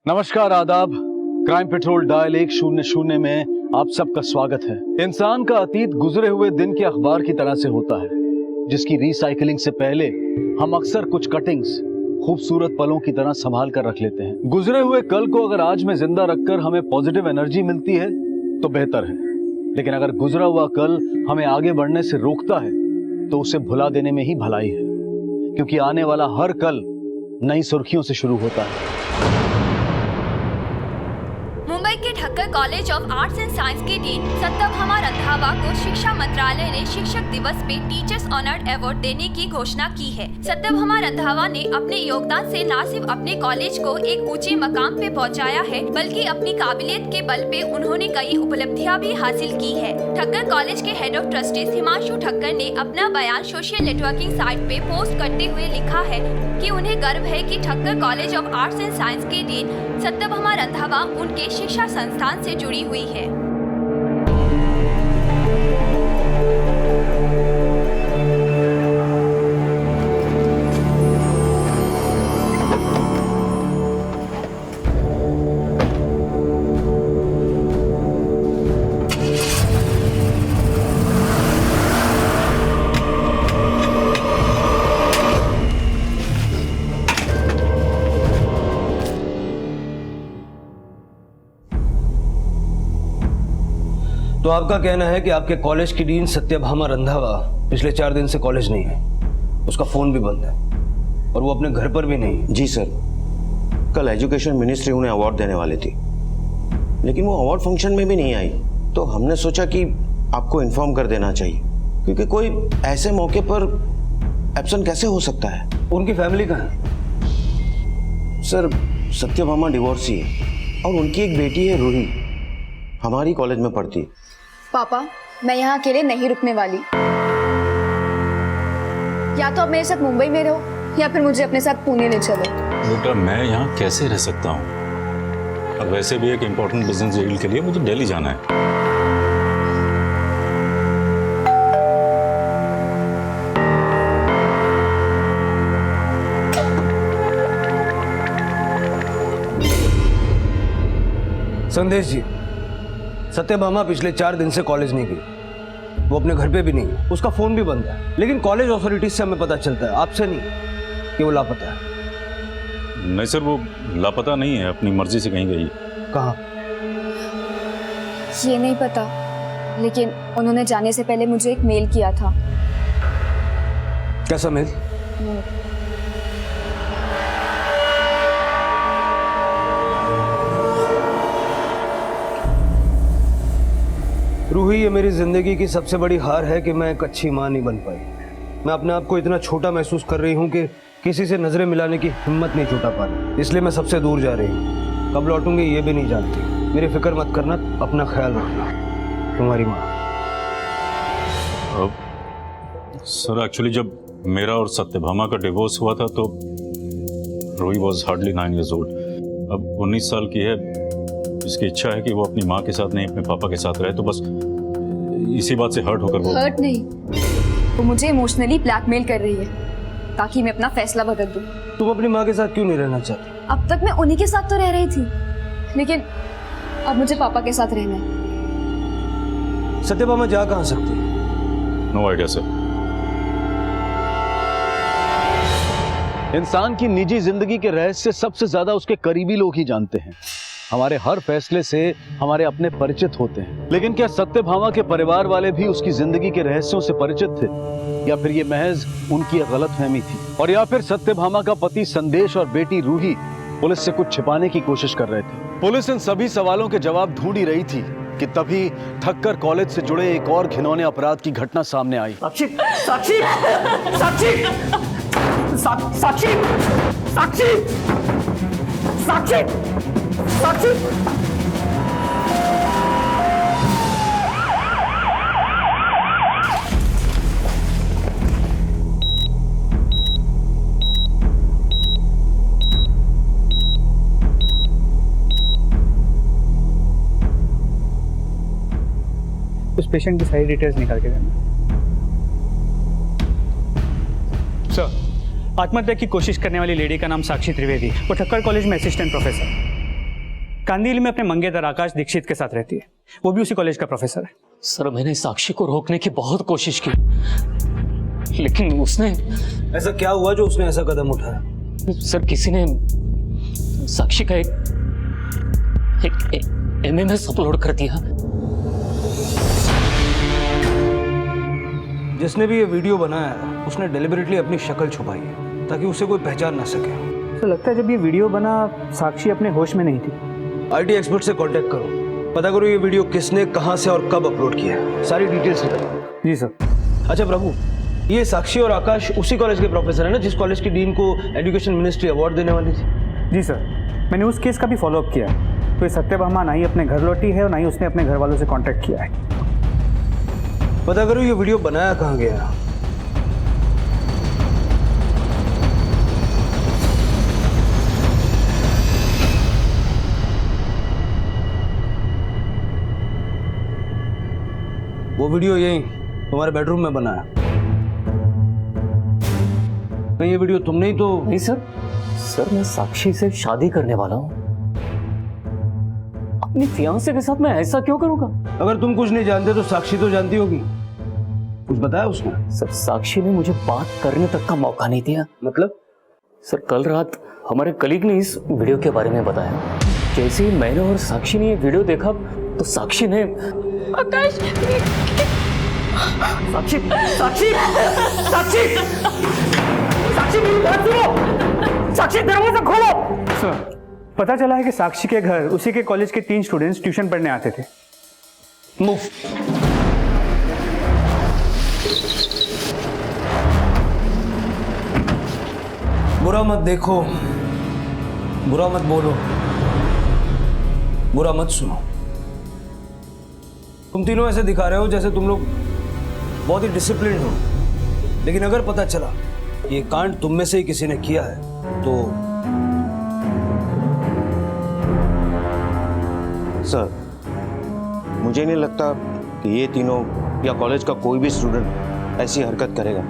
नमस्कार, आदाब। Crime petrol dial 100 में आप सबका स्वागत है। इंसान का अतीत गुजरे हुए दिन के अखबार की तरह से होता है, जिसकी रिसाइकलिंग से पहले हम अक्सर कुछ कटिंग्स खूबसूरत पलों की तरह संभाल कर रख लेते हैं। गुजरे हुए कल को अगर आज में जिंदा रखकर हमें पॉजिटिव एनर्जी मिलती है तो बेहतर है, लेकिन अगर गुजरा हुआ कल हमें आगे बढ़ने से रोकता है तो उसे भुला देने में ही भलाई है, क्योंकि आने वाला हर कल नई सुर्खियों से शुरू होता है। मुंबई के Thakkar college of arts and science के डीन सत्यभामा रंधावा को शिक्षा मंत्रालय ने शिक्षक दिवस पे टीचर्स ऑनर्ड अवार्ड देने की घोषणा की है। सत्यभामा रंधावा ने अपने योगदान से न सिर्फ अपने कॉलेज को एक ऊंचे मकाम पे पहुंचाया है, बल्कि अपनी काबिलियत के बल पे उन्होंने कई उपलब्धियां भी हासिल की है। ठक्कर कॉलेज के head of trustees Himanshu Thakkar ने अपना बयान सोशल नेटवर्किंग साइट पे पोस्ट करते हुए लिखा है कि उन्हें गर्व है कि Thakkar college of arts and science के डीन सत्यभामा रंधावा उनके शिक्षा संस्थान से जुड़ी हुई है। तो आपका कहना है कि आपके कॉलेज की डीन सत्यभामा रंधावा पिछले 4 दिन से कॉलेज नहीं है, उसका फोन भी बंद है और वो अपने घर पर भी नहीं। जी सर, कल एजुकेशन मिनिस्ट्री उन्हें अवार्ड देने वाली थी, लेकिन वो अवार्ड फंक्शन में भी नहीं आई, तो हमने सोचा कि आपको इन्फॉर्म कर देना चाहिए, क्योंकि कोई ऐसे मौके पर एब्सेंट कैसे हो सकता है। उनकी फैमिली कहाँ है? सर, सत्यभामा डिवोर्सी है और उनकी एक बेटी है रूही, हमारी कॉलेज में पढ़ती है। पापा, मैं यहाँ अकेले नहीं रुकने वाली। या तो आप मेरे साथ मुंबई में रहो या फिर मुझे अपने साथ पुणे ले चलो। बेटा, मैं यहाँ कैसे रह सकता हूँ? अब वैसे भी एक इम्पोर्टेंट बिजनेस डील के लिए मुझे दिल्ली जाना है। संदेश जी, सत्यभामा पिछले 4 दिन से कॉलेज नहीं गई, वो अपने घर पे भी नहीं, उसका फोन भी बंद है, लेकिन कॉलेज अथॉरिटीज से हमें पता चलता है, आपसे नहीं, कि वो लापता है। नहीं सर, वो लापता नहीं है, अपनी मर्जी से कहीं गई। कहाँ? ये नहीं पता, लेकिन उन्होंने जाने से पहले मुझे एक मेल किया था। कैसा मेल? रूही, ये मेरी जिंदगी की सबसे बड़ी हार है कि मैं एक अच्छी माँ नहीं बन पाई। मैं अपने आप को इतना छोटा महसूस कर रही हूँ कि किसी से नजरें मिलाने की हिम्मत नहीं जुटा पा रही, इसलिए मैं सबसे दूर जा रही हूँ। कब लौटूंगी ये भी नहीं जानती। मेरी फिक्र मत करना, अपना ख्याल रखना। तुम्हारी माँ। सर, एक्चुअली जब मेरा और सत्यभामा का डिवोर्स हुआ था तो Ruhi was hardly 9 years old। अब 19 साल की है। इसकी इच्छा है कि वो अपनी माँ के साथ नहीं, अपने पापा के साथ रहे, तो बस इसी बात से हर्ट होकर वो हर्ट नहीं, वो मुझे इमोशनली ब्लैकमेल कर रही है ताकि मैं अपना फैसला बदल दूं। तुम अपनी माँ के साथ क्यों नहीं रहना चाहती? अब तक मैं उन्हीं के साथ तो रह रही थी, लेकिन अब मुझे पापा के साथ रहना है। सत्यभामा जा कहाँ सकती है? No idea sir. इंसान की निजी जिंदगी के रहस्य सबसे ज्यादा उसके करीबी लोग ही जानते हैं। हमारे हर फैसले से हमारे अपने परिचित होते हैं, लेकिन क्या सत्यभामा के परिवार वाले भी उसकी जिंदगी के रहस्यों से परिचित थे, या फिर ये महज उनकी गलतफहमी थी? और या फिर सत्यभामा का पति संदेश और बेटी रूही पुलिस से कुछ छिपाने की कोशिश कर रहे थे? पुलिस इन सभी सवालों के जवाब ढूंढ ही रही थी कि तभी ठक्कर कॉलेज से जुड़े एक और घिनौने अपराध की घटना सामने आई। साक्षी, साक्षी, साक्षी, साक्षी, साक्षी, साक्षी, साक्षी। उस पेशेंट की सारी डिटेल्स निकाल के देना। सर, आत्महत्या की कोशिश करने वाली लेडी का नाम साक्षी त्रिवेदी, वो ठक्कर कॉलेज में असिस्टेंट प्रोफेसर। कांदिवली में अपने मंगेतर आकाश दीक्षित के साथ रहती है, वो भी उसी कॉलेज का प्रोफेसर है। सर मैंने साक्षी को रोकने की बहुत कोशिश की, लेकिन उसने, ऐसा क्या हुआ जो उसने ऐसा कदम उठाया? सर किसी ने साक्षी का एक MMS अपलोड कर दिया। जिसने भी ये वीडियो बनाया है, उसने डेलिबरेटली अपनी शक्ल छुपाई है ताकि उसे कोई पहचान ना सके। तो लगता है जब ये वीडियो बना साक्षी अपने होश में नहीं थी। आईटी एक्सपर्ट से कांटेक्ट करो, पता करो ये वीडियो किसने, कहां से और कब अपलोड किया है, सारी डिटेल्स निकालो। जी सर। अच्छा प्रभु, ये साक्षी और आकाश उसी कॉलेज के प्रोफेसर है ना जिस कॉलेज की डीन को एजुकेशन मिनिस्ट्री अवार्ड देने वाली थी? जी सर, मैंने उस केस का भी फॉलोअप किया है। तो ये सत्यभामा ना ही अपने घर लौटी है और ना ही उसने अपने घर वालों से कांटेक्ट किया है। पता करो ये वीडियो बनाया कहाँ गया। वो वीडियो यही तुम्हारे बेडरूम में बना है। कहीं ये वीडियो तुमने ही तो? नहीं सर, मैं साक्षी से शादी करने वाला हूँ। अपनी फियांसे के साथ मैं ऐसा क्यों करूंगा? अगर तुम कुछ नहीं जानते तो साक्षी तो जानती होगी, कुछ बताया उसने? सर साक्षी ने मुझे बात करने तक का मौका नहीं दिया। मतलब? सर कल रात हमारे कलीग ने इस वीडियो के बारे में बताया। जैसे ही मैंने और साक्षी ने ये वीडियो देखा तो साक्षी ने, आकाश, साक्षी साक्षी साक्षी साक्षी मेरी बात सुनो, साक्षी दरवाजा खोलो। सर पता चला है कि साक्षी के घर उसी के कॉलेज के 3 स्टूडेंट्स ट्यूशन पढ़ने आते थे। मूव। बुरा मत देखो, बुरा मत बोलो, बुरा मत सुनो। तुम तीनों ऐसे दिखा रहे हो जैसे तुम लोग बहुत ही डिसिप्लिन हो, लेकिन अगर पता चला ये कांड तुम में से ही किसी ने किया है तो सर, मुझे नहीं लगता कि ये तीनों या कॉलेज का कोई भी स्टूडेंट ऐसी हरकत करेगा।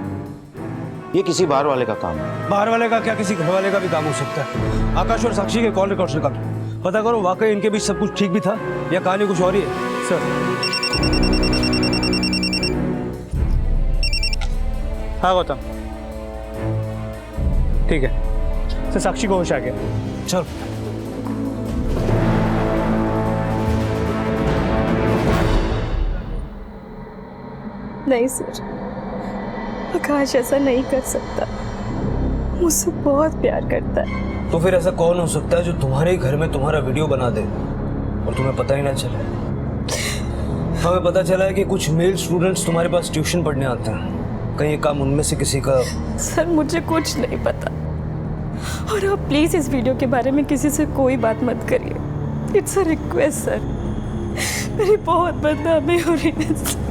ये किसी बाहर वाले का काम है। बाहर वाले का क्या, किसी घर वाले का भी काम हो सकता है। आकाश और साक्षी के कॉल रिकॉर्ड्स निकालो, पता करो वाकई इनके बीच सब कुछ ठीक भी था या कहानी कुछ और ही है। सर। हाँ गौतम, ठीक है सर। साक्षी को होश आ गया। चल। नहीं सर, आकाश ऐसा नहीं कर सकता, मुझसे बहुत प्यार करता है। तो फिर ऐसा कौन हो सकता है जो तुम्हारे ही घर में तुम्हारा वीडियो बना दे और तुम्हें पता ही ना चले? हमें पता चला है कि कुछ मेल स्टूडेंट्स तुम्हारे पास ट्यूशन पढ़ने आते हैं, कहीं ये काम उनमें से किसी का? सर मुझे कुछ नहीं पता, और आप प्लीज इस वीडियो के बारे में किसी से कोई बात मत करिए। इट्स अ रिक्वेस्ट सर, मेरी बहुत बदनामी हो रही है सर।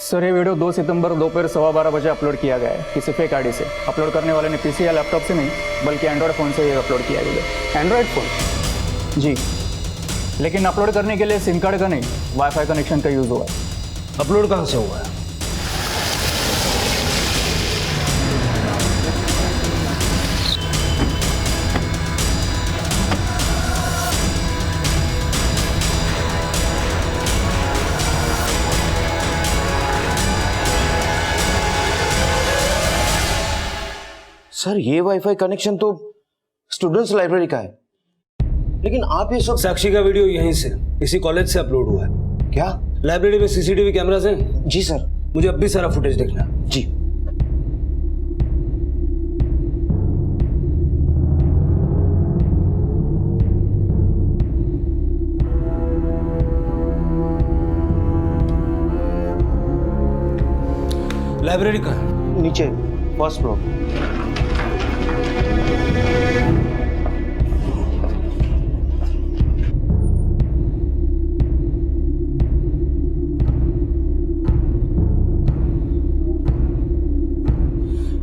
सर ये वीडियो 2 सितंबर दोपहर 12:15 बजे अपलोड किया गया है किसी फेक आईडी से। अपलोड करने वाले ने पीसी या लैपटॉप से नहीं बल्कि एंड्रॉयड फ़ोन से ये अपलोड किया गया है। Android phone? जी, लेकिन अपलोड करने के लिए सिम कार्ड का नहीं वाईफाई कनेक्शन का यूज़ हुआ है। अपलोड कहाँ से हुआ है? सर ये वाईफाई कनेक्शन तो स्टूडेंट्स लाइब्रेरी का है, लेकिन आप ये सब? साक्षी का वीडियो यहीं से, इसी कॉलेज से अपलोड हुआ है। क्या? लाइब्रेरी में सीसीटीवी कैमरास हैं? जी सर। मुझे अब भी सारा फुटेज देखना है। जी। लाइब्रेरी कहाँ है? नीचे, फर्स्ट फ्लोर।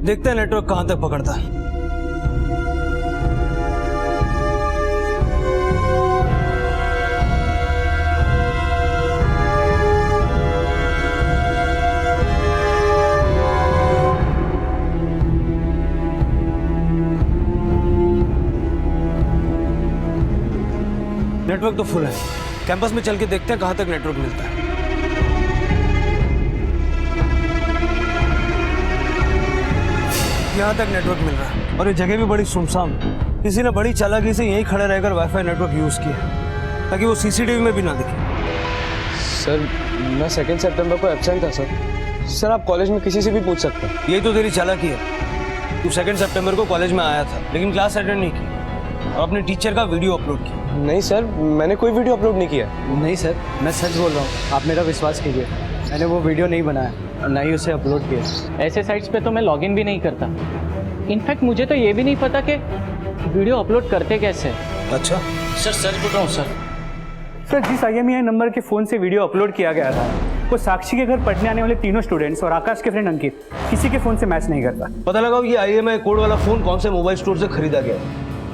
देखते हैं नेटवर्क कहां तक पकड़ता है। नेटवर्क तो फुल है, कैंपस में चल के देखते हैं कहाँ तक नेटवर्क मिलता है। यहाँ तक नेटवर्क मिल रहा है और ये जगह भी बड़ी सुनसान। किसी ने बड़ी चालाकी से यहीं खड़े रहकर वाईफाई नेटवर्क यूज किया ताकि वो सीसीटीवी में भी ना दिखे। सर मैं 2 सितंबर को एब्सेंट था सर आप कॉलेज में किसी से भी पूछ सकते हैं। यही तो तेरी चालाकी है। तू 2 सितंबर को कॉलेज में आया था लेकिन क्लास अटेंड नहीं की और अपने टीचर का वीडियो अपलोड किया। नहीं सर मैंने कोई वीडियो अपलोड नहीं किया। नहीं सर, मैं सच बोल रहा हूँ, आप मेरा विश्वास कीजिए। मैंने वो वीडियो नहीं बनाया और ना ही उसे अपलोड किया। ऐसे साइट्स पे तो मैं लॉगिन भी नहीं करता। इनफैक्ट मुझे तो ये भी नहीं पता कि वीडियो अपलोड करते कैसे। अच्छा सर सच बोल रहा हूँ सर। सर जिस IMEI नंबर के फ़ोन से वीडियो अपलोड किया गया था वो साक्षी के घर पढ़ने आने वाले तीनों स्टूडेंट्स और आकाश के फ्रेंड अंकित किसी के फ़ोन से मैच नहीं करता। पता लगा ये IMEI कोड वाला फोन कौन से मोबाइल स्टोर से खरीदा गया।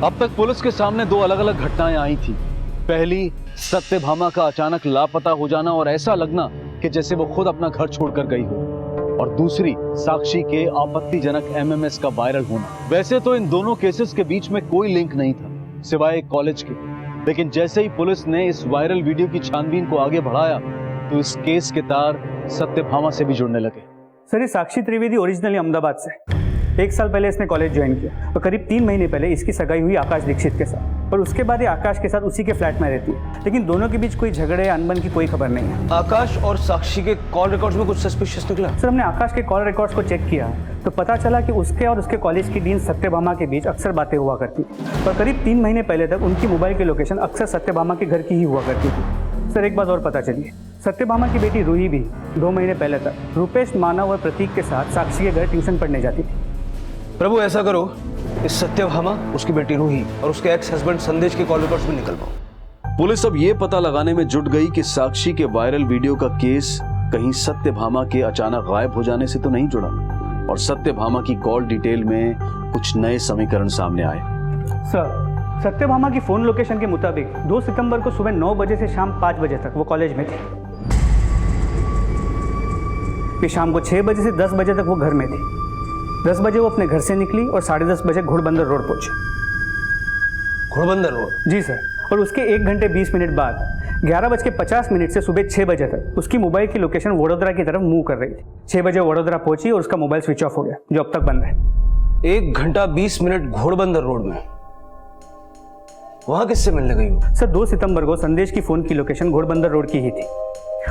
अब तक पुलिस के सामने 2 अलग-अलग घटनाएं आई थी। पहली, सत्यभामा का अचानक लापता हो जाना और ऐसा लगना कि जैसे वो खुद अपना घर छोड़कर गई हो, और दूसरी साक्षी के आपत्तिजनक MMS का वायरल होना। वैसे तो इन दोनों केसेस के बीच में कोई लिंक नहीं था सिवाय कॉलेज के, लेकिन जैसे ही पुलिस ने इस वायरल वीडियो की छानबीन को आगे बढ़ाया तो इस केस के तार सत्यभामा से भी जुड़ने लगे। सर ये साक्षी त्रिवेदी ओरिजिनली अहमदाबाद से 1 साल पहले इसने कॉलेज ज्वाइन किया और करीब 3 महीने पहले इसकी सगाई हुई आकाश दीक्षित के साथ, और उसके बाद ये आकाश के साथ उसी के फ्लैट में रहती है, लेकिन दोनों के बीच कोई झगड़े या अनबन की कोई खबर नहीं है। आकाश और साक्षी के कॉल रिकॉर्ड्स में कुछ सस्पिशियस निकला। सर हमने आकाश के कॉल रिकॉर्ड्स को चेक किया तो पता चला कि उसके और उसके कॉलेज की डीन सत्यभामा के बीच अक्सर बातें हुआ करती थी, और करीब 3 महीने पहले तक उनकी मोबाइल की लोकेशन अक्सर सत्यभामा के घर की ही हुआ करती थी। सर एक बात और पता चली, सत्यभामा की बेटी रूही भी 2 महीने पहले तक रूपेश, मानव और प्रतीक के साथ साक्षी के घर ट्यूशन पढ़ने जाती थी। प्रभु ऐसा करो, इस सत्यभामा, उसकी बेटी रूही और उसके एक्स हस्बैंड संदेश के कॉल रिकॉर्ड्स में निकलवाओ। पुलिस अब ये पता लगाने में जुट गई कि साक्षी के वायरल वीडियो का केस कहीं सत्यभामा के अचानक गायब हो जाने से तो नहीं जुड़ा, और सत्यभामा की कॉल डिटेल में कुछ नए समीकरण सामने आए। सर सत्यभामा की फोन लोकेशन के मुताबिक 2 सितंबर को सुबह 9 बजे से शाम 5 बजे तक वो कॉलेज में थी। फिर शाम को 6 बजे से 10 बजे तक वो घर में थी। 10 बजे वो अपने घर से निकली और 10:30 बजे घोड़बंदर रोड पहुंची। घोड़बंदर रोड? जी सर। और उसके 1 घंटे 20 मिनट बाद 11:50 से सुबह 6 बजे तक उसकी मोबाइल की लोकेशन वडोदरा की तरफ मूव कर रही थी। 6 बजे वडोदरा पहुंची और उसका मोबाइल स्विच ऑफ हो गया, जो अब तक बंद है। 1 घंटा 20 मिनट घोड़बंदर रोड में, वहां किससे मिलने गई हो? सर 2 सितंबर को संदेश की फोन की लोकेशन घोड़बंदर रोड की ही थी,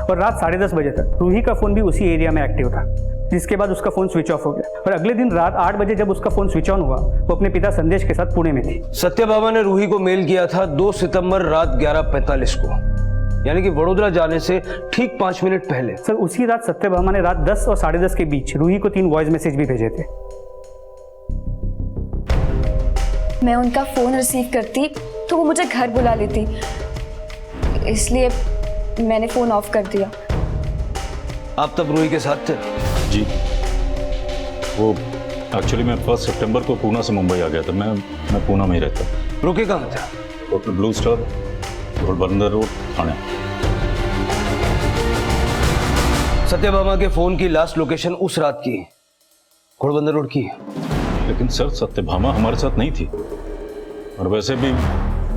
और रात 10:30 बजे तक रूही का फोन भी उसी एरिया में एक्टिव था, जिसके बाद उसका फोन स्विच ऑफ हो गया। और अगले दिन रात 8 बजे जब उसका फोन स्विच ऑन हुआ, वो अपने पिता संदेश के साथ पुणे में थी। सत्यभामा ने रूही को मेल किया था 2 सितंबर रात 11:45 को, यानी कि वडोदरा जाने से ठीक 5 मिनट पहले। सर उसी रात सत्यभामा ने रात 10 और 10:30 के बीच रूही को 3 वॉइस मैसेज भी भेजे थे। मैं उनका फ़ोन रिसीव करती तो वो मुझे घर बुला लेती, इसलिए मैंने फ़ोन ऑफ कर दिया। आप तब रूही के साथ थे? जी, वो एक्चुअली मैं 1 सितंबर को पूना से मुंबई आ गया था। मैं पूना में ही रहता। रुके कहाँ थे? Hotel blue star, Ghodbunder road, Thane. Satyabhama के फोन की लास्ट लोकेशन उस रात की घोड़बंदर रोड की है। लेकिन सर सत्यभामा हमारे साथ नहीं थी, और वैसे भी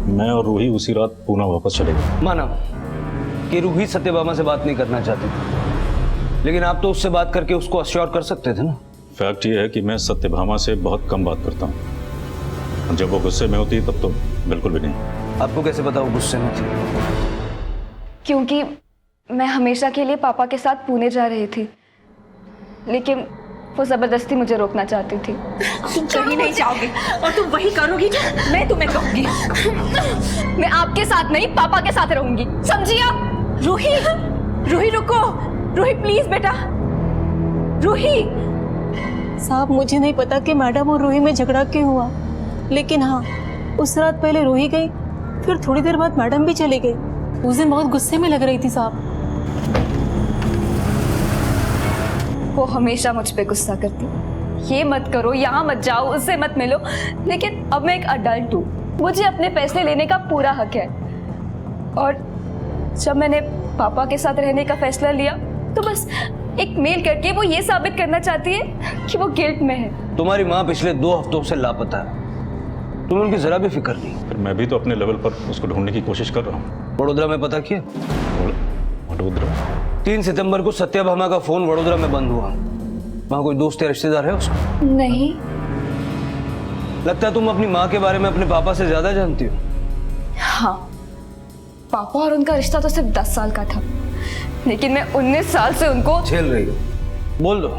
मैं और रूही उसी रात पूना वापस चले गए। माना कि रूही सत्यभामा से बात नहीं करना चाहती, लेकिन आप तो उससे बात करके उसको अश्योर कर सकते थे ना। फैक्ट ये है कि मैं सत्यभामा से बहुत कम बात करता हूँ, और जब वो गुस्से में होती है तब तो बिल्कुल भी नहीं। आपको कैसे पता वो गुस्से में थी? क्योंकि मैं हमेशा के लिए पापा के साथ पुणे जा रही थी, लेकिन वो ज़बरदस्ती मुझे रोकना चाहती थी। तुम कहीं नहीं जाओगी और तुम वही करोगी जो मैं तुम्हें कहूंगी। मैं आपके साथ नहीं, पापा के साथ रहूंगी, समझी आप? रूही, रूही रुको, रूही प्लीज बेटा, रूही। साहब मुझे नहीं पता कि मैडम और रूही में झगड़ा क्यों हुआ, लेकिन हाँ उस रात पहले रूही गई, फिर थोड़ी देर बाद मैडम भी चली गई। उस दिन बहुत गुस्से में लग रही थी साहब। वो हमेशा मुझ पे गुस्सा करती, ये मत करो, यहाँ मत जाओ, उससे मत मिलो। लेकिन अब मैं एक अडल्ट हूँ, मुझे अपने फैसले लेने का पूरा हक है। और जब मैंने पापा के साथ रहने का फैसला लिया तो बस एक मेल करके वो ये साबित करना चाहती है कि वो गिल्ट में है। तुम्हारी माँ पिछले 2 हफ्तों से लापता है, तुम्हें उनकी जरा भी फिक्र नहीं। फिर मैं भी तो अपने लेवल पर उसको ढूंढने की कोशिश कर रहा हूँ। वडोदरा में पता किया? वडोदरा? 3 सितंबर को सत्यभामा का फोन वडोदरा में बंद हुआ। वहां कोई दोस्त या रिश्तेदार है उसका? नहीं। लगता है तुम अपनी माँ के बारे में अपने पापा से ज्यादा जानती हो। हाँ, पापा और उनका रिश्ता तो सिर्फ 10 साल का था, लेकिन मैं 19 साल से उनको झेल रही हो। बोल दो,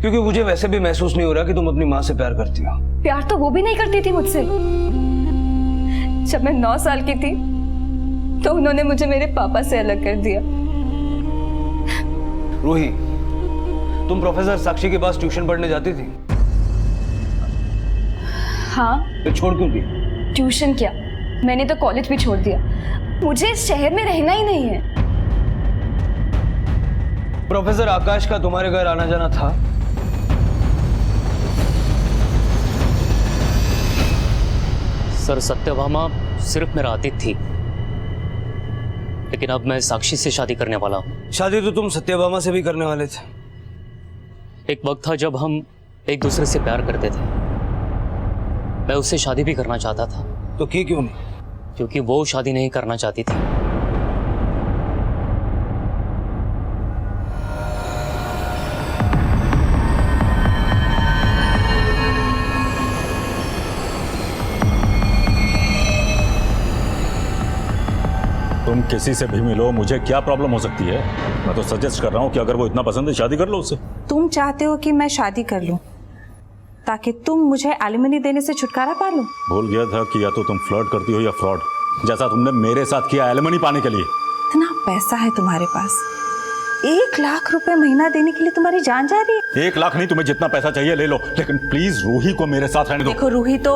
क्योंकि मुझे वैसे भी महसूस नहीं हो रहा कि तुम अपनी माँ से प्यार करती हो। प्यार तो वो भी नहीं करती थी मुझसे। जब मैं 9 साल की थी तो उन्होंने मुझे मेरे पापा से अलग कर दिया। रूही, तुम प्रोफेसर साक्षी के पास ट्यूशन पढ़ने जाती थी? हाँ। फिर छोड़ क्यों दी? ट्यूशन क्या, मैंने तो कॉलेज भी छोड़ दिया। मुझे इस शहर में रहना ही नहीं है। प्रोफेसर आकाश का तुम्हारे घर आना जाना था? सर, सत्यभामा सिर्फ मेरा आतिथ्य थी, लेकिन अब मैं साक्षी से शादी करने वाला हूँ। शादी तो तुम सत्यभामा से भी करने वाले थे। एक वक्त था जब हम एक दूसरे से प्यार करते थे। मैं उससे शादी भी करना चाहता था। तो की क्यों नहीं? क्योंकि वो शादी नहीं करना चाहती थी। तुम किसी से भी मिलो, मुझे क्या प्रॉब्लम हो सकती है? मैं तो सजेस्ट कर रहा हूँ कि अगर वो इतना पसंद है, शादी कर लो उससे। तुम चाहते हो कि मैं शादी कर लूं ताकि तुम मुझे एलिमनी देने से छुटकारा पा लो? भूल गया था कि या तो तुम फ्लर्ट करती हो या फ्रॉड, जैसा तुमने मेरे साथ किया एलिमनी पाने के लिए। इतना पैसा है तुम्हारे पास, 1 लाख रुपए महीना देने के लिए तुम्हारी जान जा रही है? 1 लाख नहीं, तुम्हें जितना पैसा चाहिए ले लो, लेकिन प्लीज रूही को मेरे साथ रहने दो। देखो रूही तो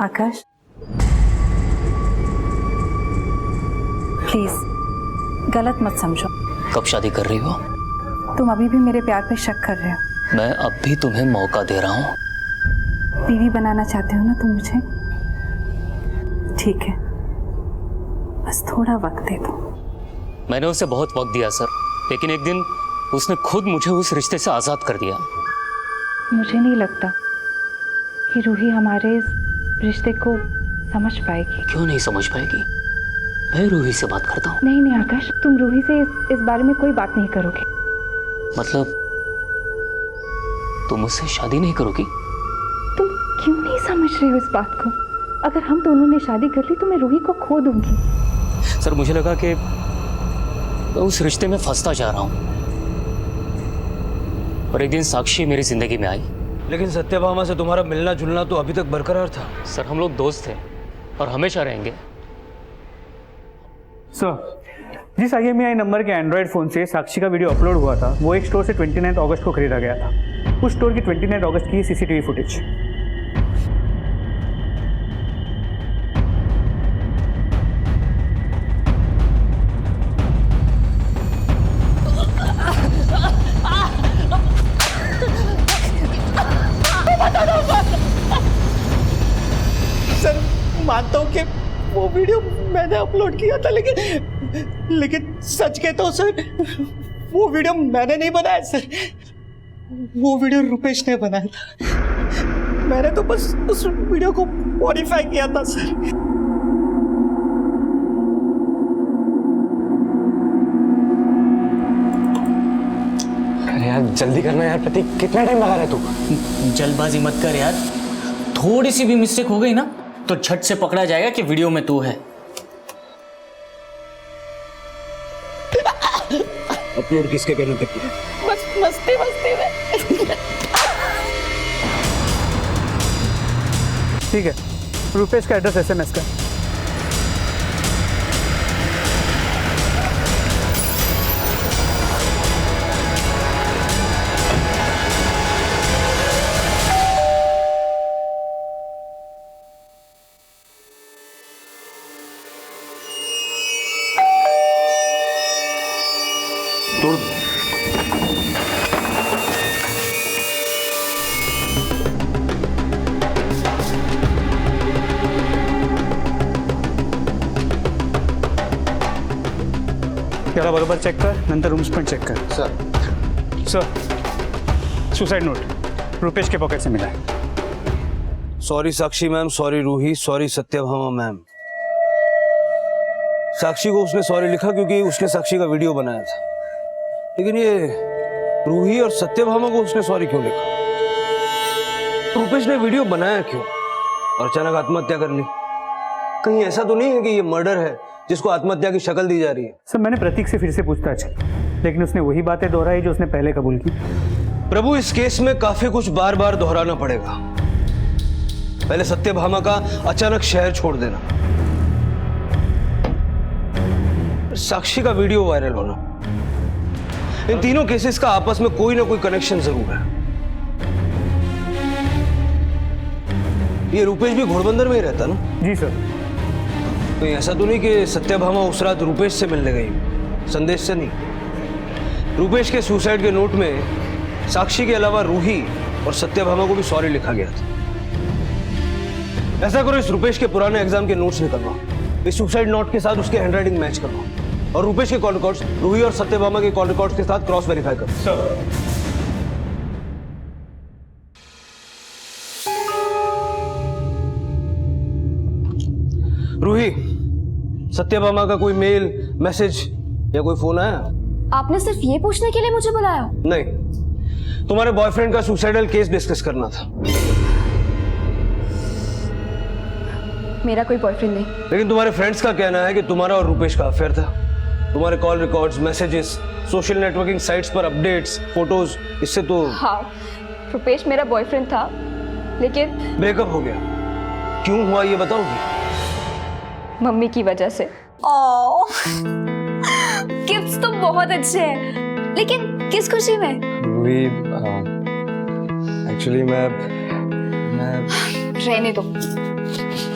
आकाश, प्लीज गलत मत समझो। कब शादी कर रही हो? तुम अभी भी मेरे प्यार पे शक कर रहे हो। मैं अब भी तुम्हें मौका दे रहा हूँ। बीवी बनाना चाहते हो ना तुम मुझे? ठीक है, बस थोड़ा वक्त दे दो। मैंने उसे बहुत वक्त दिया सर, लेकिन एक दिन उसने खुद मुझे उस रिश्ते से आज़ाद कर दिया। मुझे नहीं लगता कि रूही हमारे इस रिश्ते को समझ पाएगी। क्यों नहीं समझ पाएगी? मैं रूही से बात करता हूँ। नहीं आकाश, तुम रूही से इस बारे में कोई बात नहीं करोगे। मतलब तुम मुझसे शादी नहीं करोगी? तुम क्यों नहीं समझ रहे हो इस बात को? अगर हम दोनों ने शादी कर ली तो मैं रूही को खो दूंगी। सर, मुझे लगा कि मैं उस रिश्ते में फंसता जा रहा हूँ, और एक दिन साक्षी मेरी जिंदगी में आई। लेकिन सत्यभामा से तुम्हारा मिलना जुलना तो अभी तक बरकरार था। सर, हम लोग दोस्त थे और हमेशा रहेंगे। सर, जिस IMEI नंबर के एंड्रॉयड फ़ोन से साक्षी का वीडियो अपलोड हुआ था, वो एक स्टोर से 29 अगस्त को खरीदा गया था। उस स्टोर की 29 अगस्त की CCTV फुटेज। सर, मानता हूँ कि वो वीडियो मैंने अपलोड किया था, लेकिन सच कहता हूँ सर, वो वीडियो मैंने नहीं बनाया सर। वो वीडियो रुपेश ने बनाया था। मैंने तो बस उस वीडियो को मॉडिफाई किया था सर। अरे यार जल्दी करना यार प्रतीक, कितना टाइम लगा रहा है तू? जल्दबाजी मत कर यार, थोड़ी सी भी मिस्टेक हो गई ना तो झट से पकड़ा जाएगा कि वीडियो में तू है। अपलोड किसके कहने तक किया? बस मस्ती में। ठीक है, रुपेश का एड्रेस SMS का। तोड़ त्याला बरोबर चेक कर, नंतर रूम्स पण चेक कर. सर सुसाइड नोट रुपेश के पॉकेट से मिला है. Sorry Sakshi ma'am, sorry Roohi, sorry Satyabhama ma'am. Sakshi को उसने सॉरी लिखा क्योंकि उसने साक्षी का वीडियो बनाया था, लेकिन ये रूही और सत्यभामा को उसने सॉरी क्यों लिखा? रुपेश ने वीडियो बनाया क्यों और अचानक आत्महत्या कर ली? कहीं ऐसा तो नहीं है कि ये मर्डर है जिसको आत्महत्या की शक्ल दी जा रही है? सर मैंने प्रतीक से फिर से पूछताछ की, लेकिन उसने वही बातें दोहराई जो उसने पहले कबूल की. प्रभु, इस केस में काफी कुछ बार बार दोहराना पड़ेगा. पहले सत्यभामा का अचानक शहर छोड़ देना, साक्षी का वीडियो वायरल होना, इन तीनों केसेस का आपस में कोई ना कोई कनेक्शन जरूर है. ये रुपेश भी घोड़बंदर में ही रहता ना? जी सर. कहीं ऐसा तो नहीं कि सत्यभामा उस रात रुपेश से मिलने गई, संदेश से नहीं? रुपेश के सुसाइड के नोट में साक्षी के अलावा रूही और सत्यभामा को भी सॉरी लिखा गया था. ऐसा करो, इस रुपेश के पुराने एग्जाम के नोट्स निकलवाओ, इस सुसाइड नोट के साथ उसके हैंडराइटिंग मैच करवाओ और रुपेश के कॉल रिकॉर्ड्स रूही और सत्यभामा के कॉल रिकॉर्ड्स के साथ क्रॉस वेरीफाई करो. सर रूही, सत्यभामा का कोई मेल, मैसेज या कोई फोन आया? आपने सिर्फ ये पूछने के लिए मुझे बुलाया? नहीं, तुम्हारे बॉयफ्रेंड का सुसाइडल केस डिस्कस करना था. मेरा कोई बॉयफ्रेंड नहीं. लेकिन तुम्हारे फ्रेंड्स का कहना है कि तुम्हारा और रुपेश का अफेयर था. तुम्हारे call records, messages, social networking sites पर अपडेट्स, फोटोज, इससे तो हाँ, रुपेश मेरा बॉयफ्रेंड था, लेकिन ब्रेकअप हो गया. क्यों हुआ ये बताओगी? मम्मी की वजह से. गिफ्ट्स तो बहुत अच्छे हैं, लेकिन किस खुशी में? एक्चुअली मैं रहने दो.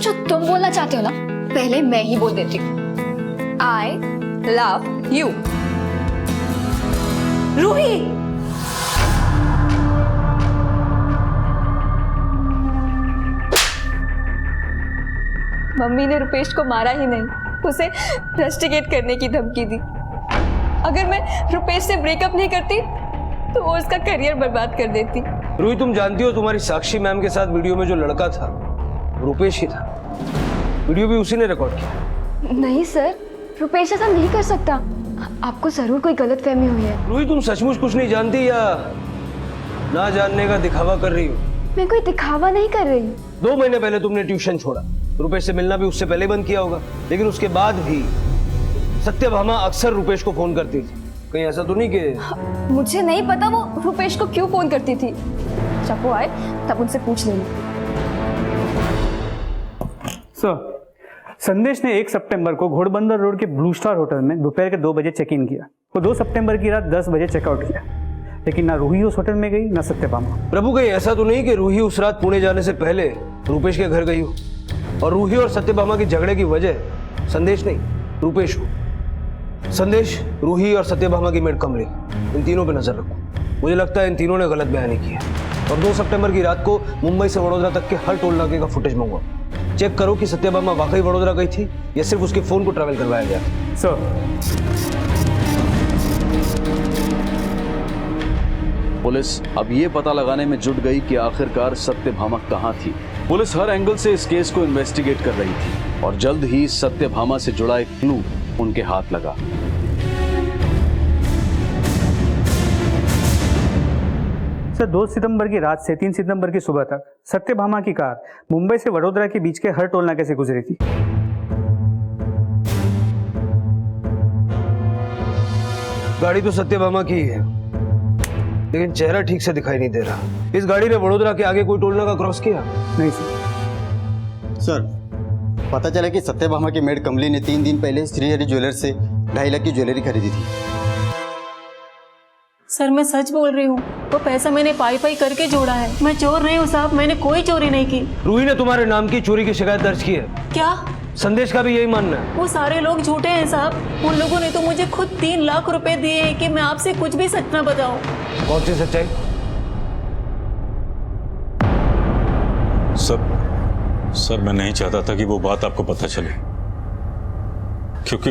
जो तुम बोलना चाहते हो ना, पहले मैं ही बोल देती हूँ. I love you Ruhi. Mummy ने रुपेश को मारा ही नहीं, उसे रस्टिकेट करने की धमकी दी. अगर मैं रुपेश से ब्रेकअप नहीं करती तो वो उसका करियर बर्बाद कर देती. रूही, तुम जानती हो तुम्हारी साक्षी मैम के साथ वीडियो में जो लड़का था रुपेश ही था. वीडियो भी उसी ने रिकॉर्ड किया. नहीं सर, रुपेश ऐसा नहीं कर सकता. आपको जरूर कोई गलतफहमी हुई है. रूही, तुम सचमुच कुछ नहीं जानती या ना जानने का दिखावा कर रही हो? मैं कोई दिखावा नहीं कर रही. 2 महीने पहले तुमने ट्यूशन छोड़ा, रुपेश से मिलना भी उससे पहले बंद किया होगा, लेकिन उसके बाद भी सत्यभामा अक्सर रुपेश को फोन करती थी. कहीं ऐसा तो नहीं कि? मुझे नहीं पता वो रुपेश को क्यों फोन करती थी. जब वो आए तब उनसे पूछ लेना. सर, संदेश ने 1 सितंबर को घोड़बंदर रोड के ब्लू स्टार होटल में दोपहर के 2 बजे चेक इन किया. वो 2 सितंबर की रात 10 बजे चेकआउट किया, लेकिन ना रूही उस होटल में गई ना सत्यभामा. प्रभु, कहीं ऐसा तो नहीं कि रूही उस रात पुणे जाने से पहले रुपेश के घर गई हो और रूही और सत्यभामा की झगड़े की वजह संदेश नहीं रुपेश हो? संदेश, रूही और सत्यभामा की मेड कमली, इन तीनों पे नजर रखो. मुझे लगता है इन तीनों ने गलत बयानी की है. और 2 सितंबर की रात को मुंबई से वडोदरा तक के हर टोल नाके का फुटेज मंगवाओ. चेक करो कि सत्यभामा वाकई वडोदरा गई थी या सिर्फ उसके फोन को ट्रैवल करवाया गया. सर, पुलिस अब ये पता लगाने में जुट गई कि आखिरकार सत्यभामा कहाँ थी. पुलिस हर एंगल से इस केस को इन्वेस्टिगेट कर रही थी और जल्द ही सत्यभामा से जुड़ा एक क्लू उनके हाथ लगा. सर, 2 सितंबर की रात से 3 सितंबर की सुबह तक सत्यभामा की कार मुंबई से वडोदरा के बीच के हर टोल नाके से गुजरी थी. गाड़ी तो सत्यभामा की है, लेकिन चेहरा ठीक से दिखाई नहीं दे रहा. इस गाड़ी ने वडोदरा के आगे कोई टोल नाका क्रॉस किया? नहीं सर. सर, पता चला कि सत्यभामा की मेड कमली ने 3 दिन पहले श्रीहरि ज्वेलर्स से 2.5 लाख की ज्वेलरी खरीदी थी. सर, मैं सच बोल रही हूँ. वो पैसा मैंने पाई पाई करके जोड़ा है. मैं चोर नहीं हूँ साहब, मैंने कोई चोरी नहीं की. रूही ने तुम्हारे नाम की चोरी की शिकायत दर्ज की है. क्या? संदेश का भी यही मानना है. वो सारे लोग झूठे हैं साहब. उन लोगों ने तो मुझे खुद 3 लाख रुपए दिए हैं कि मैं आपसे कुछ भी सच ना बताऊं. कौन सी सच्चाई? सर, मैं नहीं चाहता था कि वो बात आपको पता चले, क्योंकि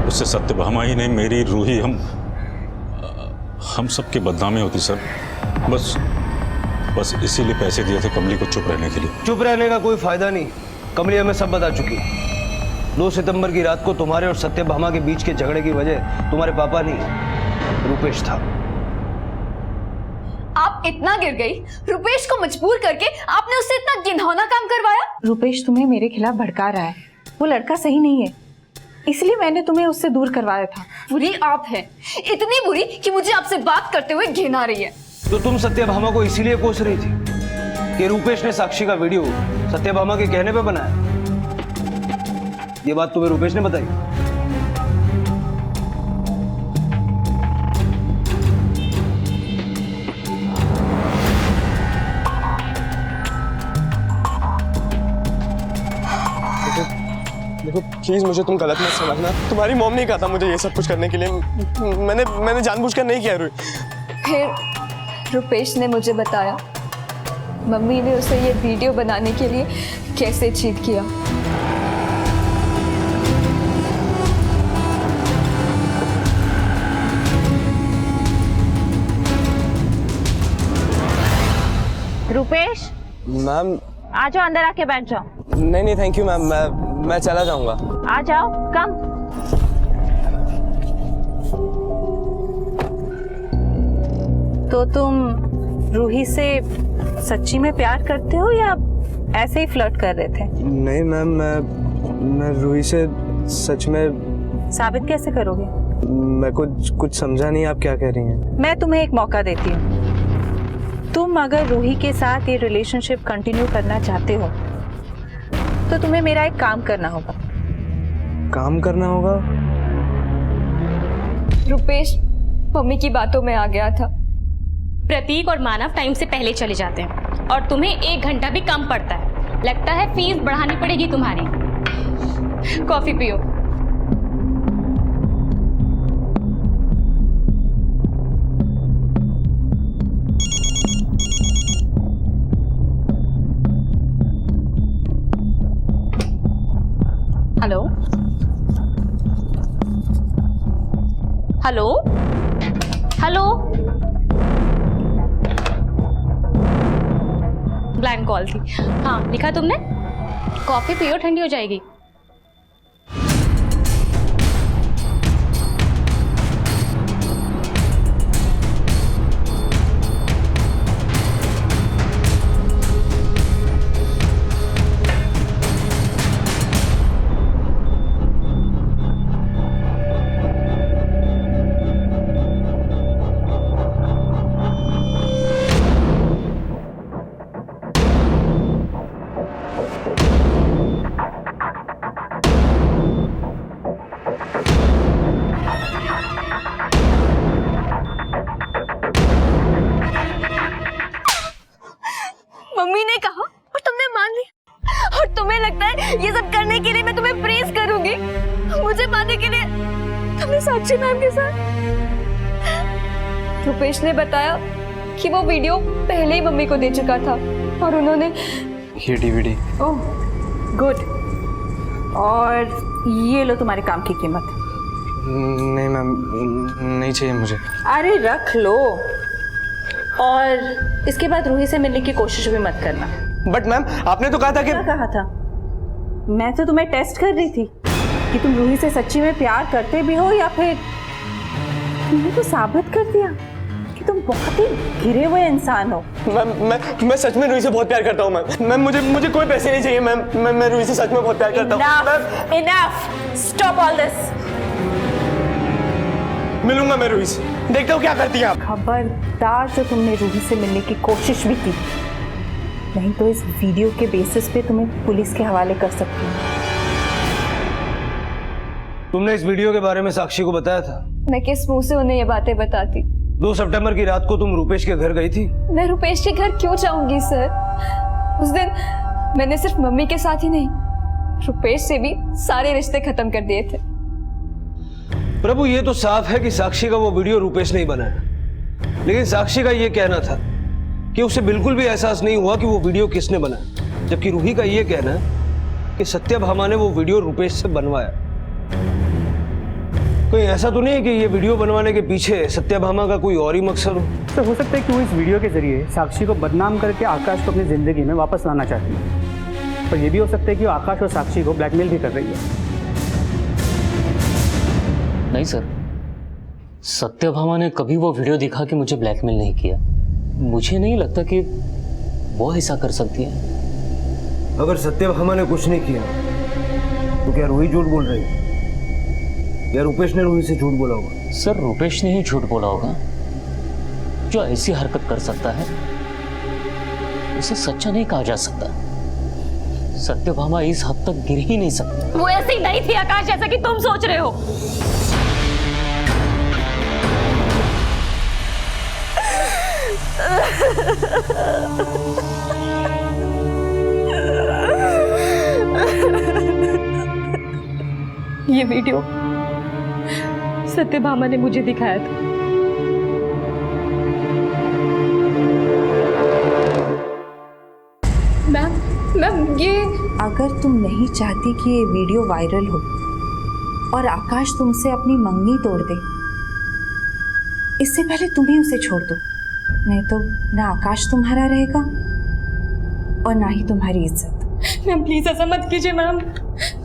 उससे सत्यभामा ही नहीं, मेरी रूही, हम सबकी बदनामी होती सर। बस इसीलिए पैसे दिए थे कमली को चुप रहने के लिए। चुप रहने का कोई फायदा नहीं, कमली हमें सब बता चुकी है। 2 सितंबर की रात को तुम्हारे और सत्यभामा के बीच के झगड़े की वजह तुम्हारे पापा नहीं, रुपेश था। आप इतना गिर गई, रुपेश को मजबूर करके आपने उससे इतना घिनौना काम करवाया। रुपेश तुम्हें मेरे खिलाफ भड़का रहा है, वो लड़का सही नहीं है, इसलिए मैंने तुम्हें उससे दूर करवाया था। बुरी आप हैं, इतनी बुरी कि मुझे आपसे बात करते हुए घिन आ रही है। तो तुम सत्यभामा को इसीलिए कोस रही थी कि रुपेश ने साक्षी का वीडियो सत्यभामा के कहने पे बनाया। ये बात तुम्हें रुपेश ने बताई? देखो प्लीज मुझे तुम गलत मत समझना, तुम्हारी मॉम नहीं कहा था मुझे ये सब कुछ करने के लिए। मैंने जानबूझकर नहीं किया रूही। फिर रुपेश ने मुझे बताया मम्मी ने उसे ये वीडियो बनाने के लिए कैसे चीट किया। रुपेश मैम आ जाओ, अंदर आके बैठ जाओ। नहीं थैंक यू मैम, मैं चला जाऊंगा। आ जाओ, कम। तो तुम रूही से सच्ची में प्यार करते हो या ऐसे ही फ्लर्ट कर रहे थे? नहीं मैम, मैं रूही से सच में। साबित कैसे करोगे? मैं कुछ समझा नहीं आप क्या कह रही हैं। मैं तुम्हें एक मौका देती हूँ, तुम अगर रूही के साथ ये रिलेशनशिप कंटिन्यू करना चाहते हो तो तुम्हें मेरा एक काम करना होगा। काम करना होगा? रुपेश मम्मी की बातों में आ गया था। प्रतीक और मानव टाइम से पहले चले जाते हैं और तुम्हें 1 घंटा भी कम पड़ता है। लगता है फीस बढ़ानी पड़ेगी तुम्हारी। कॉफी पियो। Hello hello hello, blank call थी। हाँ लिखा तुमने? कॉफी पियो, ठंडी हो जाएगी। मम्मी ने कहा और तुमने मान लिया, और तुम्हें लगता है ये सब करने के लिए मैं तुम्हें प्रेज करूंगी? मुझे पाने के लिए तुमने साक्षी मैम के साथ। रुपेश ने बताया कि वो वीडियो पहले ही मम्मी को दे चुका था और उन्होंने ये डीवीडी। ओह गुड, और ये लो तुम्हारे काम की कीमत। नहीं मैम, नहीं चाहिए मुझे। अरे रख लो, और इसके बाद रूही से मिलने की कोशिश भी मत करना। बट मैम आपने तो कहा था कि। क्या कहा था? मैं तो तुम्हें टेस्ट कर रही थी कि तुम रूही से सच्ची में प्यार करते भी हो या फिर। तुमने तो साबित कर दिया कि तुम बहुत ही गिरे हुए इंसान हो। मैं सच में रूही से बहुत प्यार करता हूँ मैम। मुझे कोई पैसे नहीं चाहिए मैम। मैं रूही से सच में बहुत प्यार करता हूँ। Enough! Stop all this! मिलूंगा मैं रूही से, देखता हूँ क्या करती है आप। खबरदार जो तुमने रूही से मिलने की कोशिश भी की, नहीं तो इस वीडियो के बेसिस पे तुम्हें पुलिस के हवाले कर सकती हूँ। तुमने इस वीडियो के बारे में साक्षी को बताया था? मैं किस मुंह से उन्हें ये बातें बताती? 2 सितंबर की रात को तुम रुपेश के घर गई थी? मैं रुपेश के घर क्यों जाऊंगी सर? उस दिन मैंने सिर्फ मम्मी के साथ ही नहीं, रुपेश से भी सारे रिश्ते खत्म कर दिए थे। प्रभु ये तो साफ है कि साक्षी का वो वीडियो रुपेश नहीं बनाया, लेकिन साक्षी का ये कहना था कि उसे बिल्कुल भी एहसास नहीं हुआ कि वो वीडियो किसने बनाया, जबकि रूही का ये कहना है कि सत्यभामा ने वो वीडियो रुपेश से बनवाया। कोई ऐसा तो नहीं है कि ये वीडियो बनवाने के पीछे सत्यभामा का कोई और ही मकसद हो? तो हो सकता है कि वो इस वीडियो के जरिए साक्षी को बदनाम करके आकाश को अपनी ज़िंदगी में वापस लाना चाहती है। पर यह भी हो सकता है कि वो आकाश और साक्षी को ब्लैकमेल भी कर रही है। नहीं सर, सत्यभामा ने कभी वो वीडियो दिखा कि मुझे ब्लैकमेल नहीं किया। मुझे नहीं लगता कि वो ऐसा कर सकती है। अगर सत्यभामा ने कुछ नहीं किया तो क्या रूही झूठ बोल रही है? या रुपेश ने रूही से झूठ बोला होगा? सर, रुपेश ने ही झूठ बोला होगा। जो ऐसी हरकत कर सकता है उसे सच्चा नहीं कहा जा सकता। सत्यभामा इस हद तक गिर ही नहीं सकती। वो ऐसी नहीं थी आकाश जैसा कि तुम सोच रहे हो। ये वीडियो सत्यभामा ने मुझे दिखाया था। मैम ये अगर तुम नहीं चाहती कि ये वीडियो वायरल हो और आकाश तुमसे अपनी मंगनी तोड़ दे, इससे पहले तुम ही उसे छोड़ दो। नहीं तो ना आकाश तुम्हारा रहेगा और ना ही तुम्हारी इज्जत। मैम प्लीज ऐसा मत कीजिए मैम,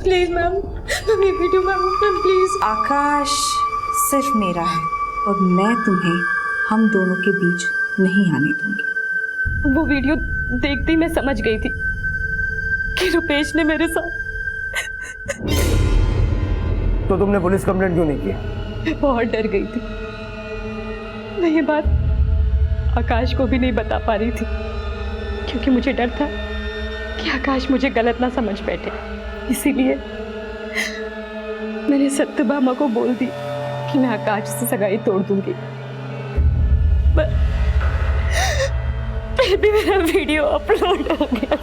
प्लीज मैम, ये वीडियो मैम प्लीज। आकाश सिर्फ मेरा है और मैं तुम्हें हम दोनों के बीच नहीं आने दूंगी। वो वीडियो देखते ही मैं समझ गई थी कि रुपेश ने मेरे साथ। तो तुमने पुलिस कंप्लेंट क्यों नहीं की? मैं बहुत डर गई थी। मैं ये बात आकाश को भी नहीं बता पा रही थी क्योंकि मुझे डर था कि आकाश मुझे गलत ना समझ बैठे। इसीलिए मैंने सत्यभामा को बोल दी कि मैं आकाश से सगाई तोड़ दूंगी। फिर भी मेरा वीडियो अपलोड हो गया।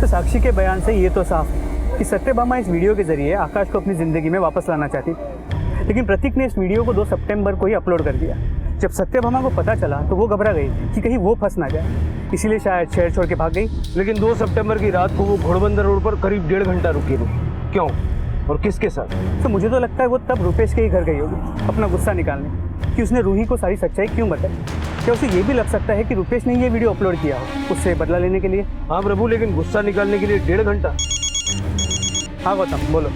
तो साक्षी के बयान से ये तो साफ है कि सत्यभामा इस वीडियो के जरिए आकाश को अपनी ज़िंदगी में वापस लाना चाहती थी। लेकिन प्रतीक ने इस वीडियो को 2 सितंबर को ही अपलोड कर दिया। जब सत्यभामा को पता चला तो वो घबरा गई कि कहीं वो फंस ना जाए, इसीलिए शायद शहर छोड़ के भाग गई। लेकिन 2 सितंबर की रात को वो घोड़बंदर रोड पर करीब 1.5 घंटा रुकी थी। क्यों और किसके साथ? तो मुझे तो लगता है वो तब रुपेश के ही घर गई होगी अपना गुस्सा निकालने कि उसने रूही को सारी सच्चाई क्यों बताई। क्या उसे ये भी लग सकता है कि रुपेश ने ये वीडियो अपलोड किया हो उससे बदला लेने के लिए? हाँ प्रभु, लेकिन गुस्सा निकालने के लिए 1.5 घंटा? हाँ गौतम बोलो।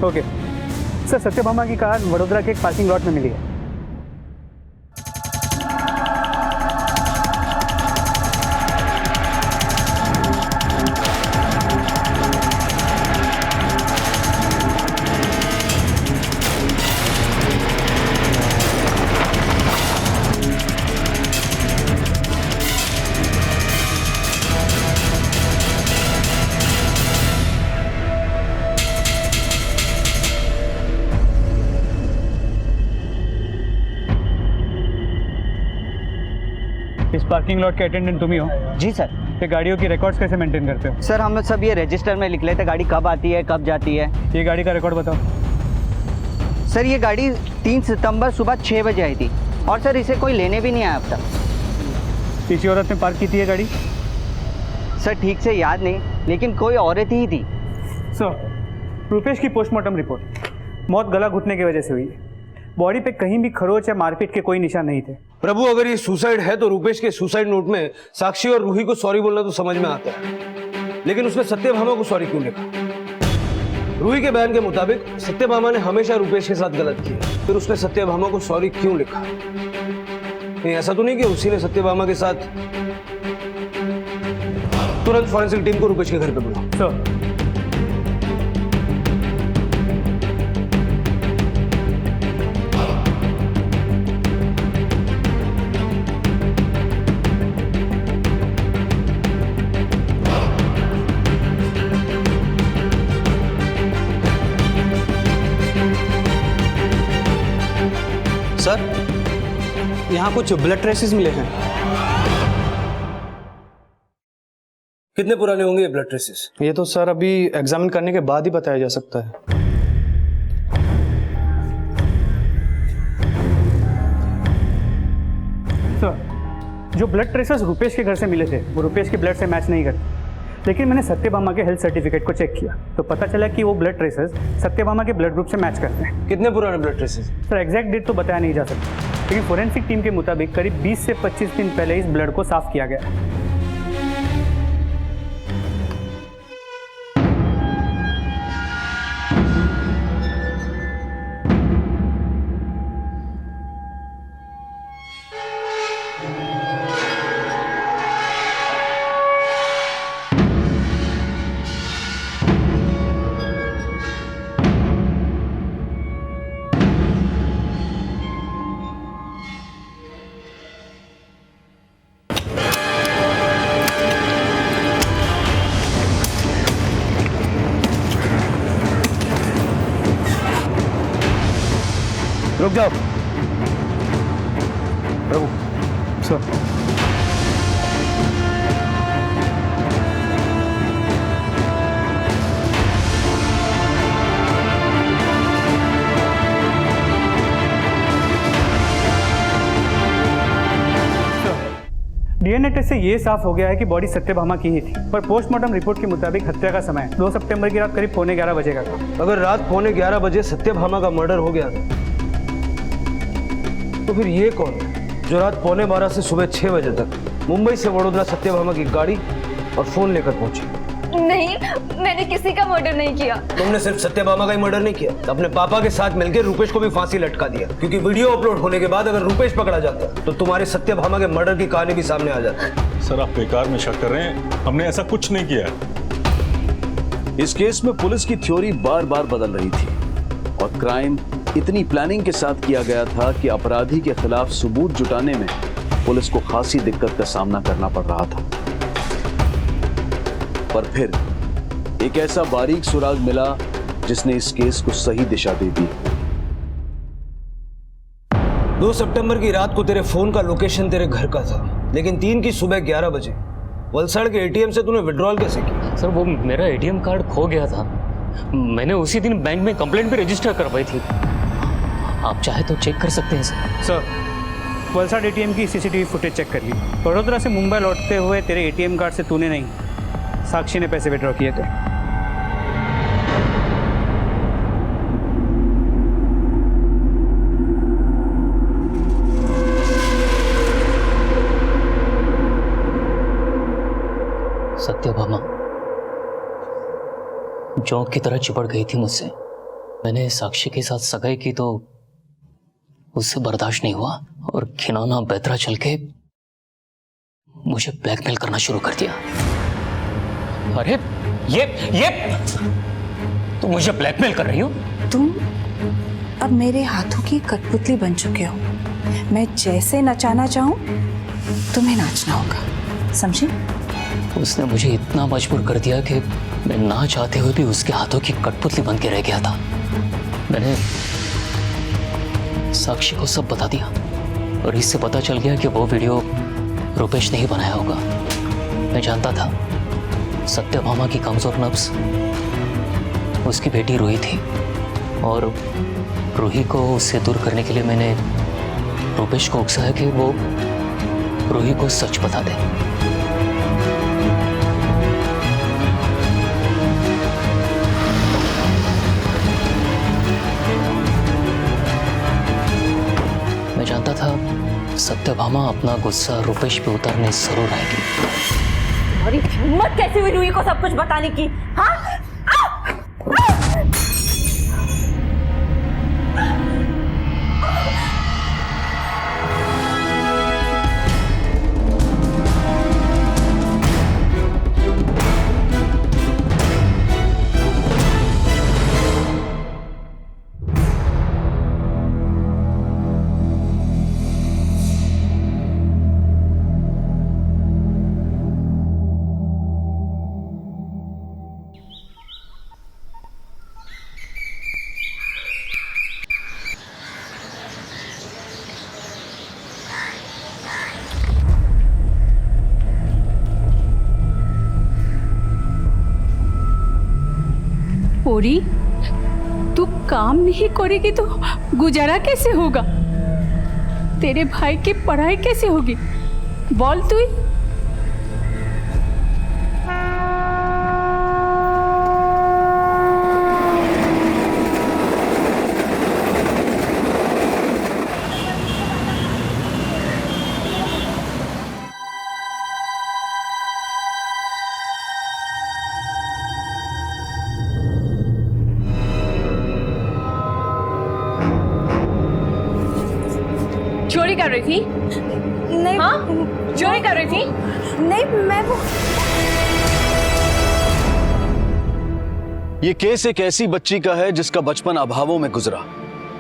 ओके सर, सत्यभामा की कार वडोदरा के एक पार्किंग लॉट में मिली है। इस पार्किंग लॉट के अटेंडेंट तुम ही हो? जी सर। ये गाड़ियों की रिकॉर्ड्स कैसे मेंटेन करते हो? सर हम सब ये रजिस्टर में लिख लेते गाड़ी कब आती है कब जाती है। ये गाड़ी का रिकॉर्ड बताओ। सर ये गाड़ी 3 सितंबर सुबह 6 बजे आई थी और सर इसे कोई लेने भी नहीं आया अब तक। किसी औरत ने पार्क की थी ये गाड़ी? सर ठीक से याद नहीं, लेकिन कोई औरत ही थी। सर रुपेश की पोस्टमार्टम रिपोर्ट, मौत गला घुटने की वजह से हुई है। बॉडी पे कहीं भी खरोच या मारपीट के कोई निशान नहीं थे। प्रभु अगर ये सुसाइड है तो रुपेश के सुसाइड नोट में साक्षी और रूही को सॉरी बोलना तो समझ में आता है, लेकिन उसने सत्यभामा को सॉरी क्यों लिखा? रूही के बयान के मुताबिक सत्यभामा ने हमेशा रुपेश के साथ गलत किया, फिर उसने सत्यभामा को सॉरी क्यों लिखा? नहीं ऐसा तो नहीं कि उसी ने सत्यभामा के साथ? तुरंत फॉरेंसिक टीम को रुपेश के घर पे बुलाओ। सर सर यहाँ कुछ ब्लड ट्रेसेस मिले हैं। कितने पुराने होंगे ये ब्लड ट्रेसेस? ये तो सर अभी एग्जामिन करने के बाद ही बताया जा सकता है। सर जो ब्लड ट्रेसेस रुपेश के घर से मिले थे वो रुपेश के ब्लड से मैच नहीं करते। लेकिन मैंने सत्यभामा के हेल्थ सर्टिफिकेट को चेक किया तो पता चला कि वो ब्लड ट्रेसेस सत्यभामा के ब्लड ग्रुप से मैच करते हैं। कितने पुराने blood traces? Sir exact date तो बताया नहीं जा सकता, लेकिन फोरेंसिक टीम के मुताबिक करीब 20 से 25 दिन पहले इस ब्लड को साफ किया गया है। रुक जाओ प्रभु। सर डीएनए टेस्ट से ये साफ हो गया है कि बॉडी सत्यभामा की ही थी, पर पोस्टमार्टम रिपोर्ट के मुताबिक हत्या का समय 2 सितंबर की रात करीब 11:15 बजे का था। अगर रात 11:15 बजे सत्यभामा का मर्डर हो गया तो फिर ये कौन है जो रात 11:15 से सुबह 6 बजे तक मुंबई से वडोदरा सत्यभामा की गाड़ी और फोन लेकर पहुंची? नहीं, मैंने किसी का मर्डर नहीं किया। तुमने सिर्फ सत्यभामा का ही मर्डर नहीं किया, अपने पापा के साथ मिलकर रूपेश को भी फांसी लटका दिया, क्योंकि वीडियो अपलोड होने के बाद अगर रूपेश पकड़ा जाता तो तुम्हारे सत्यभामा के मर्डर की कहानी भी सामने आ जाती। सर आप बेकार में शक कर रहे हैं, हमने ऐसा कुछ नहीं किया। इस केस में पुलिस की थ्योरी बार बार बदल रही थी और क्राइम इतनी प्लानिंग के साथ किया गया था कि अपराधी के खिलाफ सबूत जुटाने में पुलिस को खासी दिक्कत का सामना करना पड़ रहा था। पर फिर एक ऐसा बारीक सुराग मिला जिसने इस केस को सही दिशा दे दी। 2 सितंबर की रात को तेरे फोन का लोकेशन तेरे घर का था, लेकिन 3 की सुबह 11 बजे वलसाड़ के एटीएम से तूने विड्रॉल कैसे किया? सर वो मेरा एटीएम कार्ड खो गया था, मैंने उसी दिन बैंक में कंप्लेंट भी रजिस्टर करवाई थी। आप चाहे तो चेक कर सकते हैं सर। वलसाड़ एटीएम की सीसीटीवी फुटेज चेक कर ली। वडोदरा से मुंबई लौटते हुए तेरे एटीएम कार्ड से तूने नहीं, साक्षी ने पैसे विड्रॉ किए थे। सत्यभामा जोंक की तरह चिपड़ गई थी मुझसे। मैंने साक्षी के साथ सगाई की तो उससे बर्दाश्त नहीं हुआ और खिनौना बेतरा चल के मुझे ब्लैकमेल करना शुरू कर दिया। अरे ये तुम मुझे ब्लैकमेल कर रही हो? तुम अब मेरे हाथों की कठपुतली बन चुके हो। मैं जैसे नचाना चाहूं तुम्हें नाचना होगा, समझे? उसने मुझे इतना मजबूर कर दिया कि मैं ना चाहते हुए भी उसके हाथों की कठपुतली बन के रह गया था। मैंने साक्षी को सब बता दिया और इससे पता चल गया कि वो वीडियो रूपेश ने ही बनाया होगा। मैं जानता था सत्यभामा की कमजोर नब्ज उसकी बेटी रूही थी और रूही को उससे दूर करने के लिए मैंने रूपेश को उकसाया कि वो रूही को सच बता दे। मैं जानता था सत्यभामा अपना गुस्सा रूपेश पे उतारने जरूर आएगी। तुम्हारी हिम्मत कैसी हुई रूही को सब कुछ बताने की? हाँ? पोरी, तू काम नहीं करेगी तो गुजारा कैसे होगा? तेरे भाई की पढ़ाई कैसे होगी? बोल तू ही। कर रही थी? नहीं। हाँ, चोरी कर रही थी? नहीं, मैं वो ये केस एक ऐसी बच्ची का है जिसका बचपन अभावों में गुजरा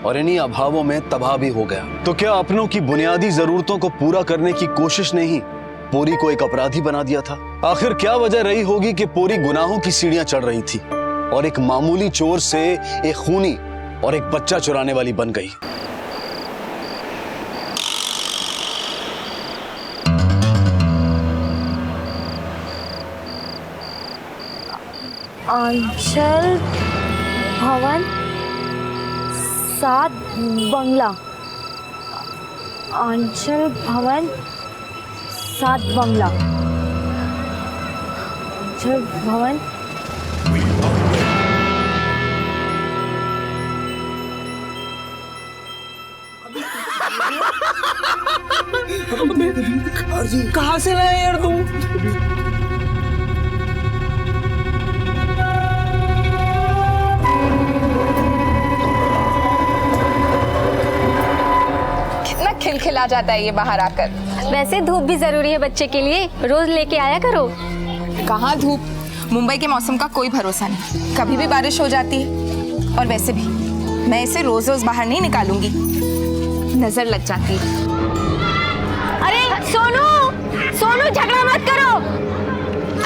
और इन्हीं अभावों में तबाह भी हो गया। तो क्या अपनों की बुनियादी जरूरतों को पूरा करने की कोशिश ने ही पोरी को एक अपराधी बना दिया था? आखिर क्या वजह रही होगी कि पोरी गुनाहों की सीढ़ियां चढ़ रही थी और एक मामूली चोर से एक खूनी और एक बच्चा चुराने वाली बन गई? आंचल भवन 7 बंगला। आंचल भवन 7 बंगला। आंचल भवन कहाँ से लाए यार तुम? कितना खिलखिला जाता है ये बाहर आकर। वैसे धूप भी जरूरी है बच्चे के लिए, रोज लेके आया करो। कहाँ धूप? मुंबई के मौसम का कोई भरोसा नहीं, कभी भी बारिश हो जाती है। और वैसे भी मैं इसे रोज रोज बाहर नहीं निकालूंगी, नजर लग जाती है। अरे सोनू, सोनू झगड़ा मत करो।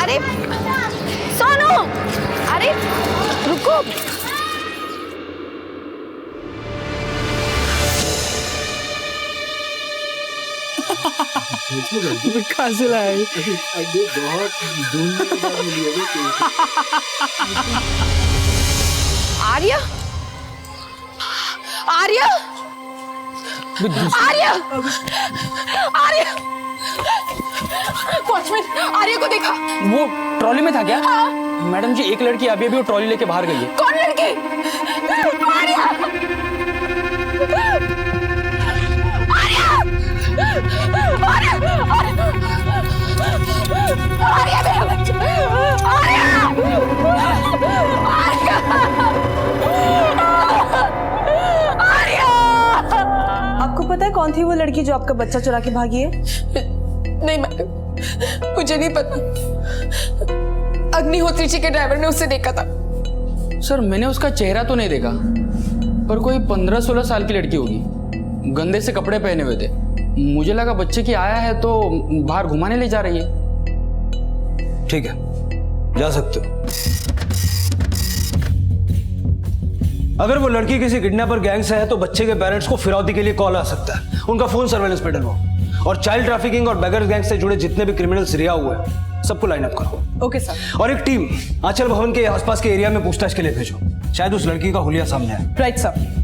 अरे सोनू, अरे रुको। कहाँ से लाए? आर्या, आर्या, आर्या, आर्या, वॉचमैन आर्या को देखा। वो ट्रॉली में था क्या? मैडम जी, एक लड़की अभी अभी वो ट्रॉली लेके बाहर गई है। कौन लड़की? आर्या, आर्या, आर्या, आर्या, मेरा बच्चा, आर्या, आर्या, आपको पता है कौन थी वो लड़की जो आपका बच्चा चुरा के भागी है? नहीं मैडम, मुझे नहीं पता। अग्निहोत्री जी के ड्राइवर ने उसे देखा था। सर, मैंने उसका चेहरा तो नहीं देखा, पर कोई 15-16 साल की लड़की होगी। गंदे से कपड़े पहने हुए थे। मुझे लगा बच्चे की आया है तो बाहर घुमाने ले जा रही है। ठीक है, जा सकते हो। अगर वो लड़की किसी किडनैपर गैंग से है तो बच्चे के पेरेंट्स को फिरौती के लिए कॉल आ सकता है। उनका फोन सर्वेलेंस पे डलवाओ और चाइल्ड ट्रैफिकिंग और बेगर्स गैंग से जुड़े जितने भी क्रिमिनल्स रिहा हुए हैं सबको लाइन अप करो। Okay sir. और एक टीम आंचल भवन के आसपास के एरिया में पूछताछ के लिए भेजो, शायद उस लड़की का हुलिया सामने आए। Right sir.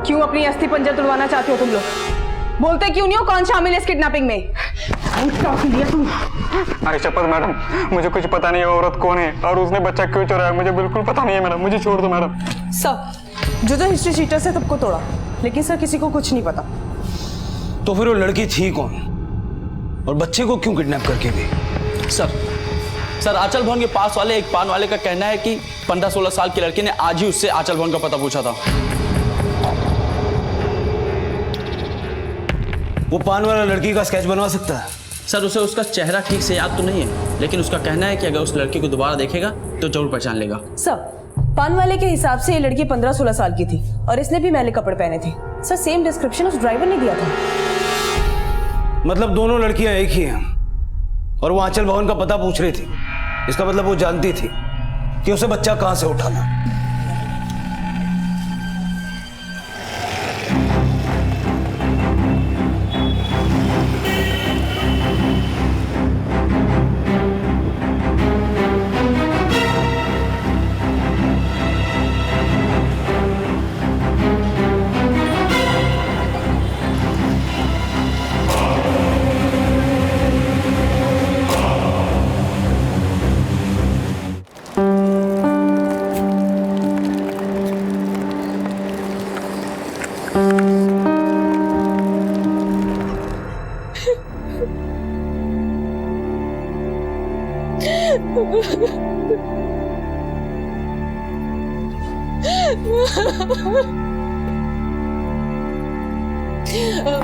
क्यों अपनी अस्थि पंजर तुड़वाना चाहते हो तुम लोग? बोलते क्यों नहीं हो? कौन शामिल है इस किडनैपिंग में? अरे शपथ मैडम, मुझे कुछ पता नहीं है औरत कौन है और उसने बच्चा क्यों चुराया, मुझे बिल्कुल पता नहीं है मैडम, मुझे छोड़ दो मैडम। सर, जो हिस्ट्री शीटर से सबको तोड़ा, लेकिन सर किसी को कुछ नहीं पता। तो फिर वो लड़की थी कौन और बच्चे को क्यों किडनैप करके गई? सर आंचल भवन के पास वाले एक पान वाले का कहना है कि 15-16 साल की लड़की ने आज ही उससे आंचल भवन का पता पूछा था। वो पान वाला लड़की का स्केच बनवा सकता है? सर उसे उसका चेहरा ठीक से याद तो नहीं है, लेकिन उसका कहना है कि अगर उस लड़की को दोबारा देखेगा तो जरूर पहचान लेगा। सर, पान वाले के हिसाब से ये लड़की 15-16 साल की थी और इसने भी मैले कपड़े पहने थे। सर, सेम डिस्क्रिप्शन उस ड्राइवर ने दिया था। मतलब दोनों लड़कियां एक ही हैं और वो आंचल भवन का पता पूछ रही थी। इसका मतलब वो जानती थी कि उसे बच्चा कहां से उठाना।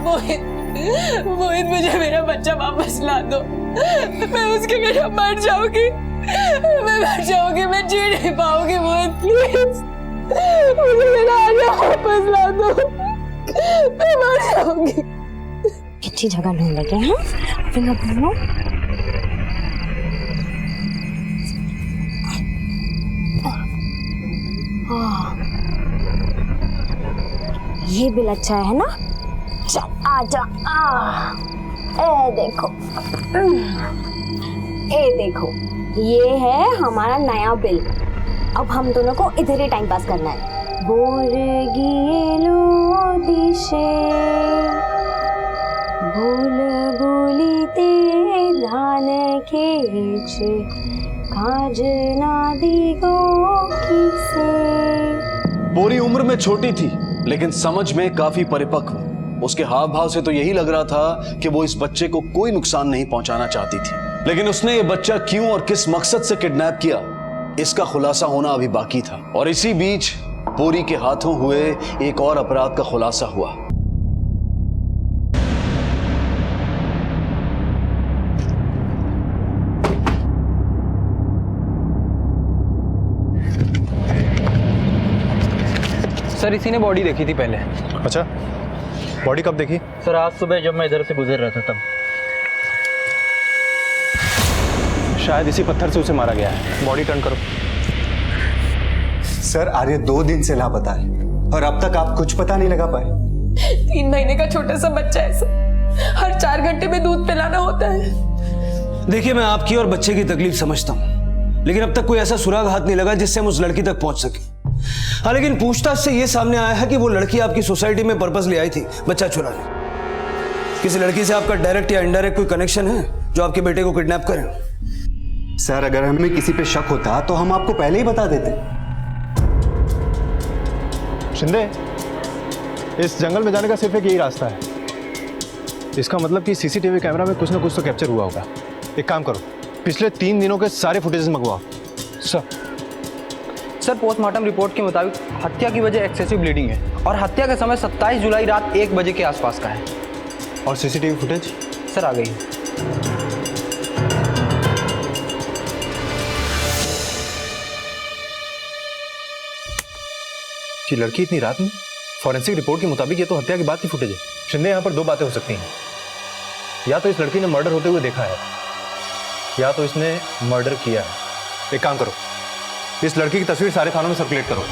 मोहित, मुझे मेरा बच्चा वापस ला दो। मैं उसके बिना मर जाऊंगी, मैं मर जाऊंगी, मैं जी नहीं पाऊंगी। मोहित प्लीज मुझे मेरा आर्या वापस ला दो, मैं मर जाऊंगी। अच्छी जगह ढूंढ लगे हैं फिर अपनो। ये बिल अच्छा है ना? चल आजा। ए देखो, ये है हमारा नया बिल। अब हम दोनों को इधर ही टाइम पास करना है। दिशे भूल भूलिते ध्यान खेचे काज ना दिगो किसे। पूरी उम्र में छोटी थी लेकिन समझ में काफी परिपक्व। उसके हाव भाव से तो यही लग रहा था कि वो इस बच्चे को कोई नुकसान नहीं पहुंचाना चाहती थी, लेकिन उसने ये बच्चा क्यों और किस मकसद से किडनैप किया, इसका खुलासा होना अभी बाकी था। और इसी बीच पूरी के हाथों हुए एक और अपराध का खुलासा हुआ। सर इसी ने बॉडी देखी थी पहले। अच्छा, बॉडी कब देखी? सर आज सुबह जब मैं इधर से गुजर रहा था तब। शायद इसी पत्थर से उसे मारा गया है। बॉडी टर्न करो। सर आर्य 2 दिन से लापता है और अब तक आप कुछ पता नहीं लगा पाए। 3 महीने का छोटा सा बच्चा है सर, हर 4 घंटे में दूध पिलाना होता है। देखिए, मैं आपकी और बच्चे की तकलीफ समझता हूँ, लेकिन अब तक कोई ऐसा सुराग हाथ नहीं लगा जिससे हम उस लड़की तक पहुंच सके। हाँ, लेकिन पूछताछ से यह सामने आया है कि वो लड़की आपकी सोसाइटी में पर्पस ले आई थी बच्चा चुराने। किसी लड़की से आपका डायरेक्ट या इनडायरेक्ट कोई कनेक्शन है जो आपके बेटे को किडनैप करे? सर अगर हमें किसी पे शक होता तो हम आपको पहले ही बता देते। शिंदे, इस जंगल में जाने का सिर्फ एक यही रास्ता है। इसका मतलब कि सीसीटीवी कैमरा में कुछ ना कुछ तो कैप्चर हुआ होगा। एक काम करो, पिछले 3 दिनों के सारे फुटेज मंगवाओ। सर पोस्टमार्टम रिपोर्ट के मुताबिक हत्या की वजह एक्सेसिव ब्लीडिंग है और हत्या का समय 27 जुलाई रात 1 बजे के आसपास का है। और सीसीटीवी फुटेज? सर आ गई। कि लड़की इतनी रात में? फॉरेंसिक रिपोर्ट के मुताबिक ये तो हत्या के बाद की फुटेज है। शिंदे, यहाँ पर 2 बातें हो सकती हैं। या तो इस लड़की ने मर्डर होते हुए देखा है या तो इसने मर्डर किया है। एक काम करो, इस लड़की की तस्वीर सारे थानों में सर्कुलेट करो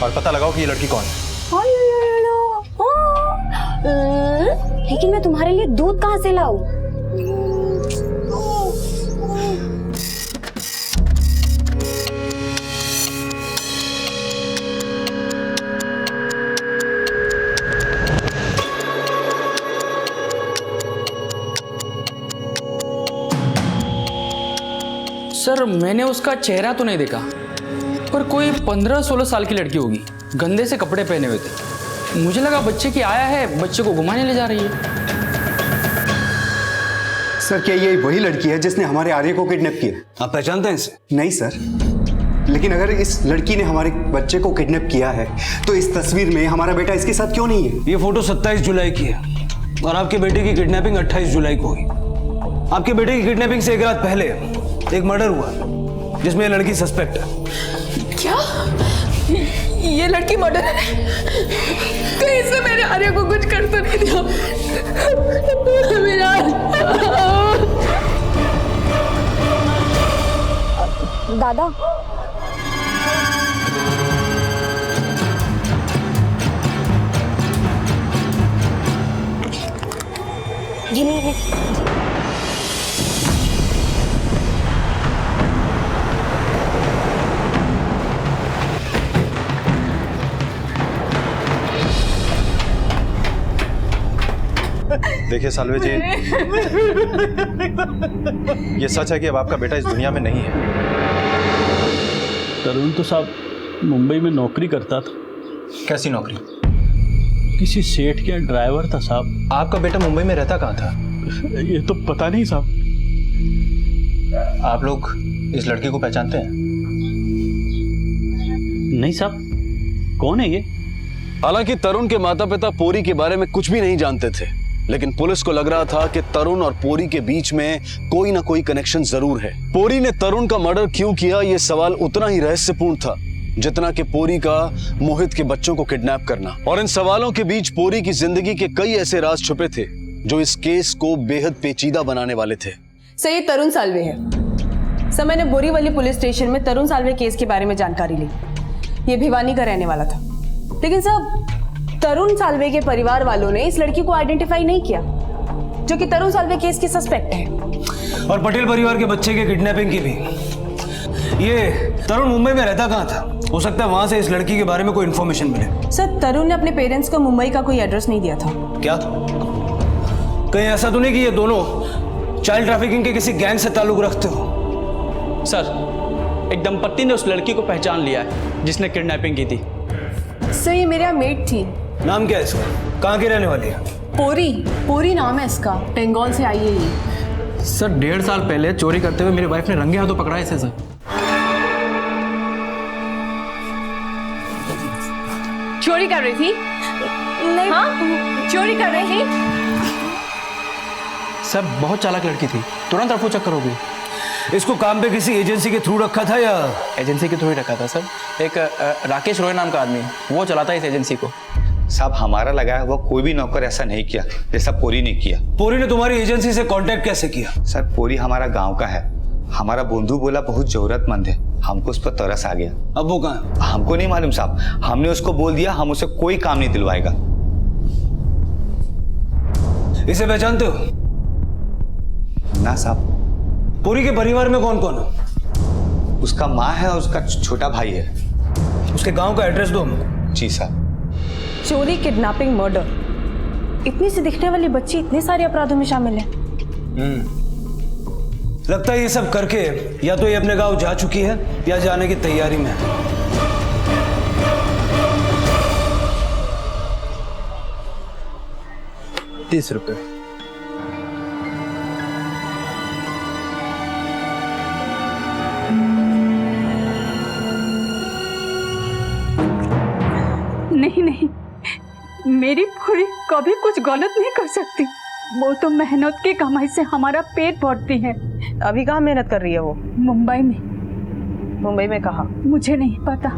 और पता लगाओ कि ये लड़की कौन है। लेकिन मैं तुम्हारे लिए दूध कहाँ से लाऊं? सर मैंने उसका चेहरा तो नहीं देखा, पर कोई 15-16 साल की लड़की होगी, गंदे से कपड़े पहने हुए थे। मुझे लगा बच्चे की आया है, बच्चे को घुमाने ले जा रही है। सर क्या ये वही लड़की है जिसने हमारे आर्य को किडनैप किया? आप पहचानते हैं इसे? नहीं सर, लेकिन अगर इस लड़की ने हमारे बच्चे को किडनैप किया है तो इस तस्वीर में हमारा बेटा इसके साथ क्यों नहीं है? ये फोटो 27 जुलाई की है और आपके बेटे की किडनैपिंग 28 जुलाई को हुई। आपके बेटे की किडनैपिंग से 1 रात पहले एक मर्डर हुआ जिसमें ये लड़की सस्पेक्ट है। क्या ये लड़की मर्डर है? कहीं से मेरे आर्य को कुछ कर तो नहीं दिया? मेरा दादा, ये नहीं है। देखिए सालवे जी, ये सच है कि अब आपका बेटा इस दुनिया में नहीं है। तरुण तो साहब मुंबई में नौकरी करता था। कैसी नौकरी? किसी सेठ के ड्राइवर था साहब। आपका बेटा मुंबई में रहता कहाँ था? ये तो पता नहीं साहब। आप लोग इस लड़की को पहचानते हैं? नहीं साहब, कौन है ये? हालांकि तरुण के माता पिता पोरी के बारे में कुछ भी नहीं जानते थे, लेकिन पुलिस को लग रहा था कि तरुण और पोरी के बीच में कोई ना कोई कनेक्शन जरूर है। पोरी ने तरुण का मर्डर क्यों किया, यह सवाल उतना ही रहस्यपूर्ण था जितना कि पोरी का मोहित के बच्चों को किडनैप करना। और इन सवालों के बीच पोरी की जिंदगी के कई ऐसे राज छुपे थे जो इस केस को बेहद पेचीदा बनाने वाले थे। सर, ये तरुण साल्वे है। सर, मैंने बोरीवली पुलिस स्टेशन में तरुण साल्वे केस के बारे में जानकारी ली। ये भिवानी का रहने वाला था, लेकिन सर तरुण साल्वे के परिवार वालों ने इस लड़की को आइडेंटिफाई नहीं किया जो कि तरुण साल्वे केस की सस्पेक्ट है। और पटेल परिवार के बच्चे के किडनैपिंग की भी। ये तरुण मुंबई में रहता कहाँ था? हो सकता है वहां से इस लड़की के बारे में कोई इन्फॉर्मेशन मिले। सर, तरुण ने अपने पेरेंट्स को मुंबई का कोई एड्रेस नहीं दिया था। क्या कहीं ऐसा तो नहीं कि ये दोनों चाइल्ड ट्रैफिकिंग के किसी गैंग से ताल्लुक रखते हो? सर, एक दंपत्ति ने उस लड़की को पहचान लिया है जिसने किडनैपिंग की थी। सर, ये मेरे यहाँ मेट थी। नाम क्या है इसका? कहाँ की रहने वाली है? पोरी नाम है इसका, बंगाल से आई है ये। सर, 1.5 साल पहले चोरी करते हुए मेरी वाइफ ने रंगे हाथों पकड़ा है इसे। सर, चोरी कर रही थी? नहीं। हाँ, चोरी कर रही थी। सर, बहुत चालाक लड़की थी, तुरंत रफू चक्कर हो गई। इसको काम पे किसी एजेंसी के थ्रू रखा था या? एजेंसी के थ्रू ही रखा था सर। एक राकेश रॉय नाम का आदमी, वो चलाता है इस एजेंसी को। साहब, हमारा लगाया हुआ कोई भी नौकर ऐसा नहीं किया जैसा पोरी ने किया। पोरी ने तुम्हारी एजेंसी से कांटेक्ट कैसे किया? सर, पोरी हमारा गांव का है। हमारा बंधु बोला बहुत जरूरतमंद है, हमको उस पर तरस आ गया। अब वो कहाँ? हमको नहीं मालूम साहब, हमने उसको बोल दिया हम उसे कोई काम नहीं दिलवाएगा। इसे पहचानते हो? ना साहब। पोरी के परिवार में कौन कौन है? उसका माँ है और उसका छोटा भाई है। उसके गांव का एड्रेस दो हमको। जी साहब। चोरी, किडनैपिंग, मर्डर, इतनी सी दिखने वाली बच्ची इतने सारे अपराधों में शामिल है। लगता है ये सब करके या तो ये अपने गांव जा चुकी है या जाने की तैयारी में है। ₹30। नहीं, मेरी पूरी कभी कुछ गलत नहीं कर सकती। वो तो मेहनत की कमाई से हमारा पेट भरती है। अभी कहाँ मेहनत कर रही है वो? मुंबई में। मुंबई में कहाँ? मुझे नहीं पता।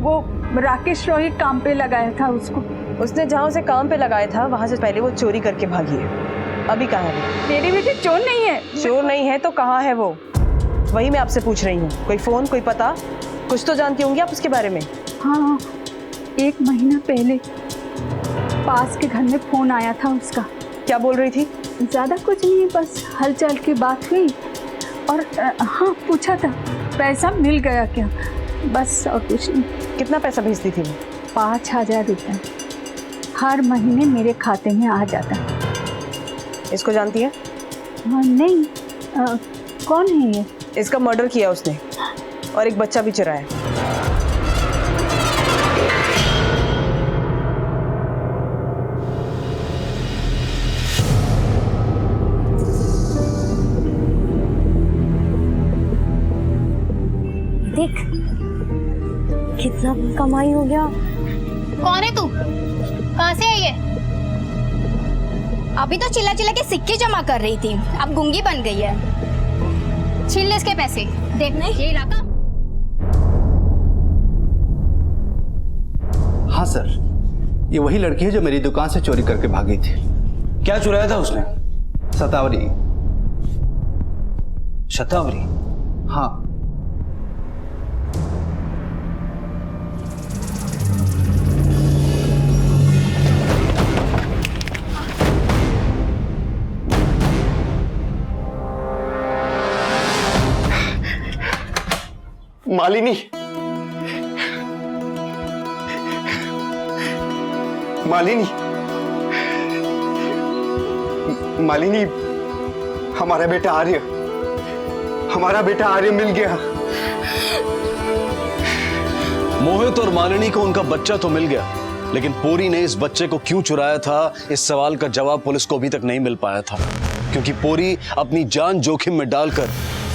वो राकेश रॉय काम पे लगाया था उसको। उसने जहाँ उसे काम पे लगाया था वहाँ से पहले वो चोरी करके भागी है। अभी कहाँ है? मेरी बेटी चोर नहीं है। चोर नहीं है तो कहाँ है वो? वही मैं आपसे पूछ रही हूँ। कोई फोन, कोई पता, कुछ तो जानती होंगी आप उसके बारे में? हाँ, 1 महीना पहले पास के घर में फोन आया था उसका। क्या बोल रही थी? ज्यादा कुछ नहीं, बस हलचल की बात हुई और हाँ, पूछा था पैसा मिल गया क्या, बस और कुछ नहीं। कितना पैसा भेजती थी वो? 5000 रुपये हर महीने मेरे खाते में आ जाता है। इसको जानती है? नहीं। कौन है ये? इसका मर्डर किया उसने और एक बच्चा भी चुराया। देख कितना कमाई हो गया। कौन है तू? कहाँ से है ये? अभी तो चिल्ला चिल्ला के सिक्के जमा कर रही थी, अब गूंगी बन गई है। छीन ले इसके पैसे। देखना ये इलाका। हाँ सर, ये वही लड़की है जो मेरी दुकान से चोरी करके भागी थी। क्या चुराया था उसने? शतावरी। शतावरी? हाँ। मालिनी, मालिनी, हमारा बेटा आर्य मिल गया। मोहित और मालिनी को उनका बच्चा तो मिल गया, लेकिन पोरी ने इस बच्चे को क्यों चुराया था, इस सवाल का जवाब पुलिस को अभी तक नहीं मिल पाया था, क्योंकि पोरी अपनी जान जोखिम में डालकर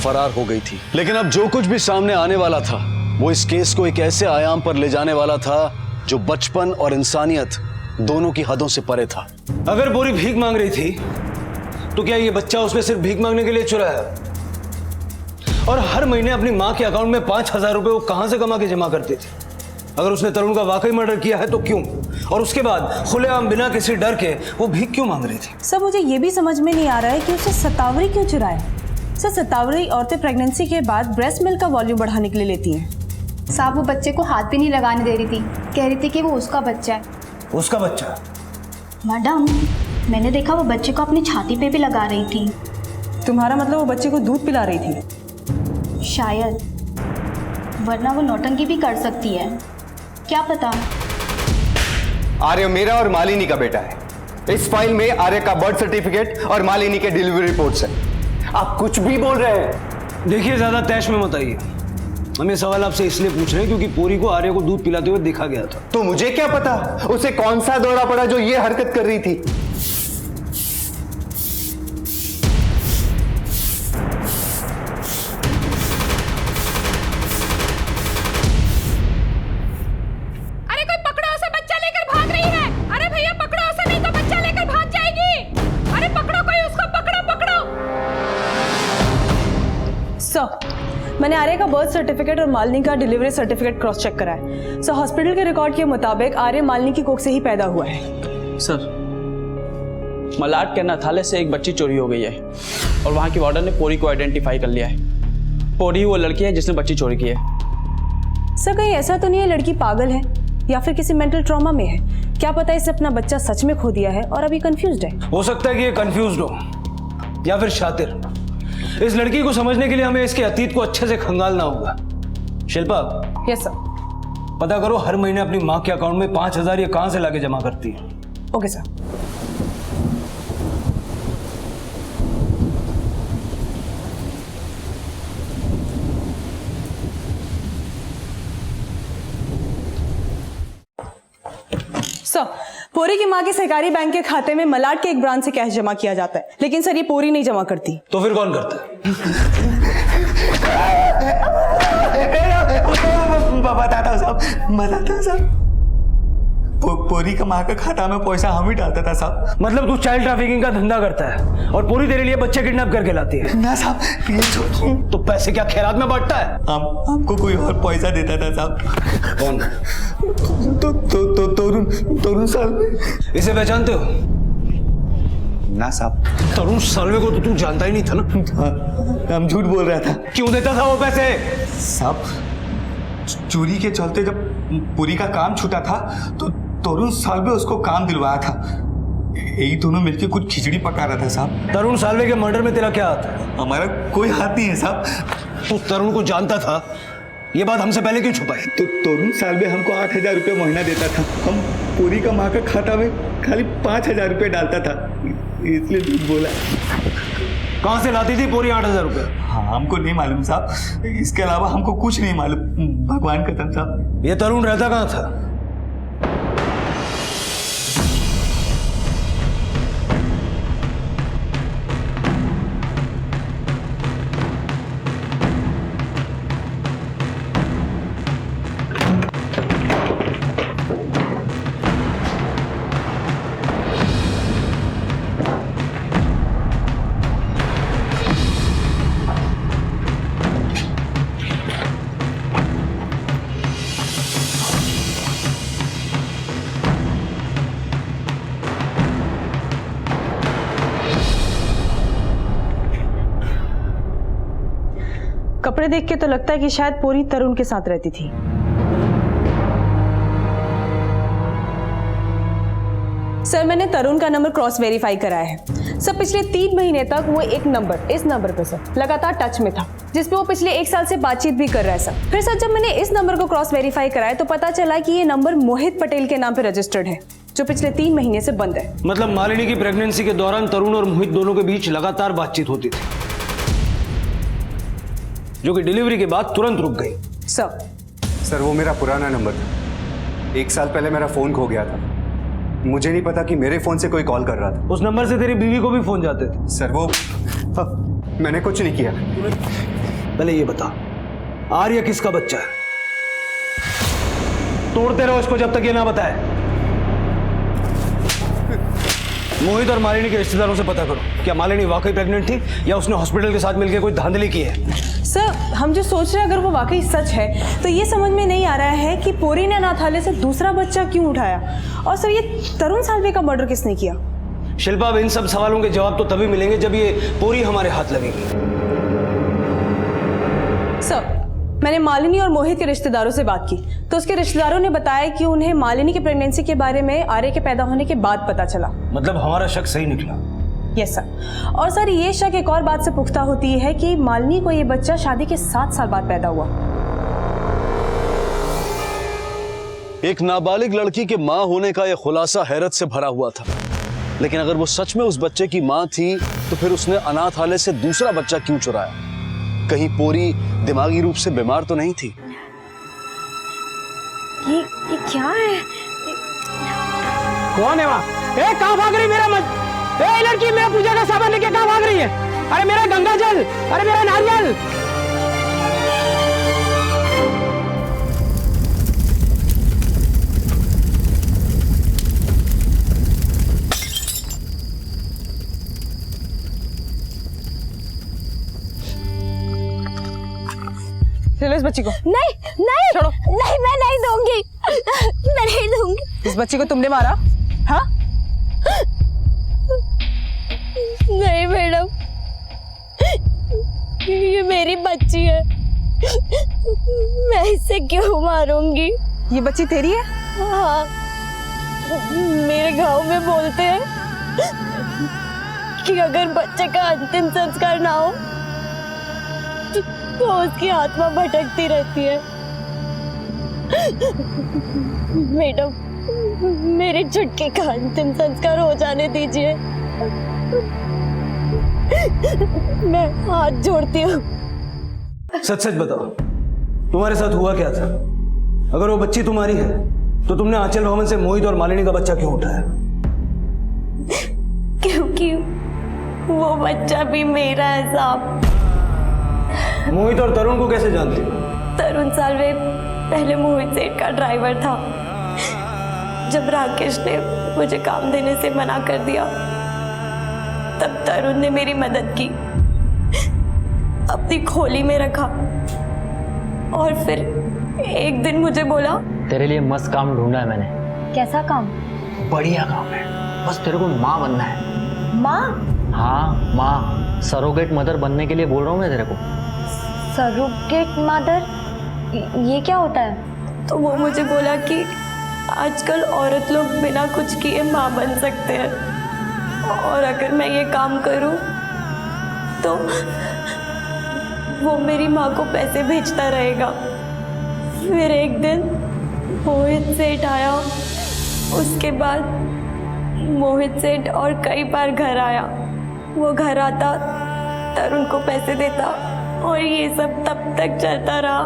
फरार हो गई थी। लेकिन अब जो कुछ भी सामने आने वाला था वो इस केस को एक ऐसे आयाम पर ले जाने वाला था जो बचपन और इंसानियत दोनों की हदों से परे था। अगर बोरी भीख मांग रही थी तो क्या ये बच्चा उसमें सिर्फ भीख मांगने के लिए चुराया? और हर महीने अपनी माँ के अकाउंट में 5,000 रुपए वो कहां से कमा के जमा करती थी? अगर उसने तरुण का वाकई मर्डर किया है तो क्यों? और उसके बाद खुलेआम बिना किसी डर के वो भीख क्यों मांग रही थी? सर मुझे ये भी समझ में नहीं आ रहा है कि उसे सतावरी क्यों चुराया। सर सतावरी औरतें प्रेगनेंसी के बाद ब्रेस्ट मिल्क का वॉल्यूम बढ़ाने के लिए लेती हैं। साहब वो बच्चे को हाथ भी नहीं लगाने दे रही थी, कह रही थी कि वो उसका बच्चा है। उसका बच्चा? मैडम मैंने देखा वो बच्चे को अपनी छाती पे भी लगा रही थी। तुम्हारा मतलब वो बच्चे को दूध पिला रही थी? शायद, वरना वो नौटंकी भी कर सकती है, क्या पता। आर्य मेरा और मालिनी का बेटा है। इस फाइल में आर्य का बर्थ सर्टिफिकेट और मालिनी के डिलीवरी रिपोर्ट्स हैं। आप कुछ भी बोल रहे हैं। देखिए ज्यादा तैश में मत आइए। हम ये सवाल आपसे इसलिए पूछ रहे हैं क्योंकि पूरी को आर्य को दूध पिलाते हुए देखा गया था। तो मुझे क्या पता उसे कौन सा दौरा पड़ा जो ये हरकत कर रही थी। अरे कोई पकड़ो उसे, बच्चा लेकर भाग रही है। अरे भैया पकड़ो उसे, नहीं तो बच्चा लेकर भाग जाएगी। अरे पकड़ो कोई उसको, पकड़ो पकड़ो। सर मैंने आर्य का बर्थ सर्टिफिकेट और मालिनी का डिलीवरी सर्टिफिकेट क्रॉस चेक करा है। सर हॉस्पिटल के रिकॉर्ड के मुताबिक आर्य मालिनी की कोख से ही पैदा हुआ है। सर मलाड के नथाले से एक बच्ची चोरी हो गई है और वहाँ की वार्डन ने पोरी को आइडेंटिफाई कर लिया है। पोरी वो लड़की है जिसने बच्ची चोरी की है। सर कहीं ऐसा तो नहीं है लड़की पागल है या फिर किसी मेंटल ट्रॉमा में है? क्या पता इसने अपना बच्चा सच में खो दिया है और अभी कंफ्यूज्ड है। हो सकता है कि ये कंफ्यूज्ड हो या फिर शातिर। इस लड़की को समझने के लिए हमें इसके अतीत को अच्छे से खंगालना होगा। शिल्पा। Yes sir. पता करो हर महीने अपनी माँ के अकाउंट में 5,000 ये कहां से लाके जमा करती है। Okay sir. सर पोरी की माँ के सहकारी बैंक के खाते में मलाड के एक ब्रांच से कैश जमा किया जाता है, लेकिन सर ये पोरी नहीं जमा करती। तो फिर कौन करता है? बताता हूँ साहब। पोरी का माँ का खाता में पैसा हम ही डालता था साहब। मतलब तू चाइल्ड ट्रैफिकिंग का धंधा करता है और पूरी तेरे लिए बच्चे किडनैप करके लाती है? ना साहब ये तो पैसे क्या खैरात में बांटता है? हमको कोई और पैसा देता था साहब। कौन? तरुण साल्वे। इसे पहचानते हो? ना साहब। तरुण साल्वे को तो तू जानता ही नहीं था ना? हम झूठ बोल रहा था। क्यों देता था वो पैसे? साहब चोरी के चलते जब पूरी का काम छूटा था तो तरुण साल्वे उसको काम दिलवाया था। यही दोनों मिलकर कुछ खिचड़ी पका रहा था साहब। तरुण साल्वे के मर्डर में तेरा क्या हाथ है? हमारा कोई हाथ नहीं है साहब। तू तरुण को जानता था, ये बात हमसे पहले क्यों छुपाई? तो तरुण साल्वे हमको 8,000 रुपये महीना देता था। हम पूरी का माँ का खाता में खाली 5,000 रुपये डालता था, इसलिए झूठ बोला। कहाँ से लाती थी पूरी 8,000 रुपये? हाँ हमको नहीं मालूम साहब, इसके अलावा हमको कुछ नहीं मालूम। भगवान कसम साहब। ये तरुण रहता कहाँ था? कपड़े देख के तो लगता है कि शायद पूरी तरुण के साथ रहती थी। सर मैंने तरुण का नंबर क्रॉस वेरीफाई कराया है। सर पिछले 3 महीने तक वो एक नंबर, इस नंबर पे सर लगातार टच में था, जिसपे वो पिछले 1 साल से बातचीत भी कर रहा है सर। फिर सर जब मैंने इस नंबर को क्रॉस वेरीफाई कराया तो पता चला कि ये नंबर मोहित पटेल के नाम पे रजिस्टर्ड है, जो पिछले 3 महीने से बंद है। मतलब मालिनी की प्रेगनेंसी के दौरान तरुण और मोहित दोनों के बीच लगातार बातचीत होती थी, जो कि डिलीवरी के बाद तुरंत रुक गई। सर वो मेरा पुराना नंबर था। 1 साल पहले मेरा फोन खो गया था। मुझे नहीं पता कि मेरे फोन से कोई कॉल कर रहा था। उस नंबर से तेरी बीवी को भी फोन जाते थे? सर वो मैंने कुछ नहीं किया। पहले ये बता, आर्य किसका बच्चा है? तोड़ते रहो इसको जब तक ये ना बताए। मोहित और मालिनी के रिश्तेदारों से पता करो, क्या मालिनी वाकई प्रेग्नेंट थी या उसने हॉस्पिटल के साथ मिलकर कोई धांधली की है? सर, हम जो सोच रहे हैं अगर वो वाकई सच है तो ये समझ में नहीं आ रहा है कि पूरी ने अनाथालय से दूसरा बच्चा क्यों उठाया। और सर, ये तरुण साल्वे का मर्डर किसने किया? शिल्पा, अब इन सब सवालों के जवाब तो तभी मिलेंगे जब ये पूरी हमारे हाथ लगेगी। सर, मैंने मालिनी और मोहित के रिश्तेदारों से बात की तो उसके रिश्तेदारों ने बताया कि उन्हें मालिनी की प्रेगनेंसी के बारे में आर्य के पैदा होने के बाद पता चला। मतलब हमारा शक सही निकला? Yes sir. और सर, ये शक एक और बात से पुख्ता होती है कि मालिनी को ये बच्चा शादी के 7 साल बाद पैदा हुआ। एक नाबालिग लड़की के मां होने का यह खुलासा हैरत से भरा हुआ था, लेकिन अगर वो सच में उस बच्चे की मां थी तो फिर उसने अनाथालय से दूसरा बच्चा क्यों चुराया? कहीं पूरी दिमागी रूप से बीमार तो नहीं थी? ये क्या है? कौन है वहाँ? ए, कहाँ भाग रही मेरा मत? ए, लड़की, मेरा पूजा का सामान लेके कहाँ भाग रही है? अरे मेरा गंगा जल, अरे मेरा नारियल। चलो इस बच्ची को। नहीं नहीं छोड़ो। नहीं, मैं नहीं दूंगी, मैं नहीं दूंगी। इस बच्ची को तुमने मारा? हाँ? नहीं मैडम, ये मेरी बच्ची है, मैं इसे क्यों मारूंगी? ये बच्ची तेरी है? हाँ, मेरे गांव में बोलते हैं कि अगर बच्चे का अंतिम संस्कार ना हो तो उसकी आत्मा भटकती रहती है। मैडम, मेरे छुटके का अंतिम संस्कार हो जाने दीजिए, मैं हाथ जोड़ती हूँ। सच सच बताओ, तुम्हारे साथ हुआ क्या था? अगर वो बच्ची तुम्हारी है तो तुमने आंचल भवन से मोहित और मालिनी का बच्चा क्यों उठाया? क्योंकि वो बच्चा भी मेरा है साहब। मोहित और तरुण को कैसे जानते हो? तरुण साल्वे पहले मोहित सेठ का ड्राइवर था। जब राकेश ने मुझे काम देने से मना कर दिया तब तरुण ने मेरी मदद की, अपनी खोली में रखा और फिर एक दिन मुझे बोला, तेरे लिए मस्त काम ढूंढा है मैंने। कैसा काम? बढ़िया काम है, बस तेरे को माँ बनना है। माँ? हाँ माँ, सरोगेट मदर बनने के लिए बोल रहा हूँ मैं तेरे को। Surrogate mother? ये क्या होता है? तो वो मुझे बोला कि आजकल औरत लोग बिना कुछ किए माँ बन सकते हैं और अगर मैं ये काम करूँ तो वो मेरी माँ को पैसे भेजता रहेगा। फिर एक दिन मोहित सेठ आया, उसके बाद मोहित सेठ और कई बार घर आया। वो घर आता, तरुण को पैसे देता और ये सब तब तक चलता रहा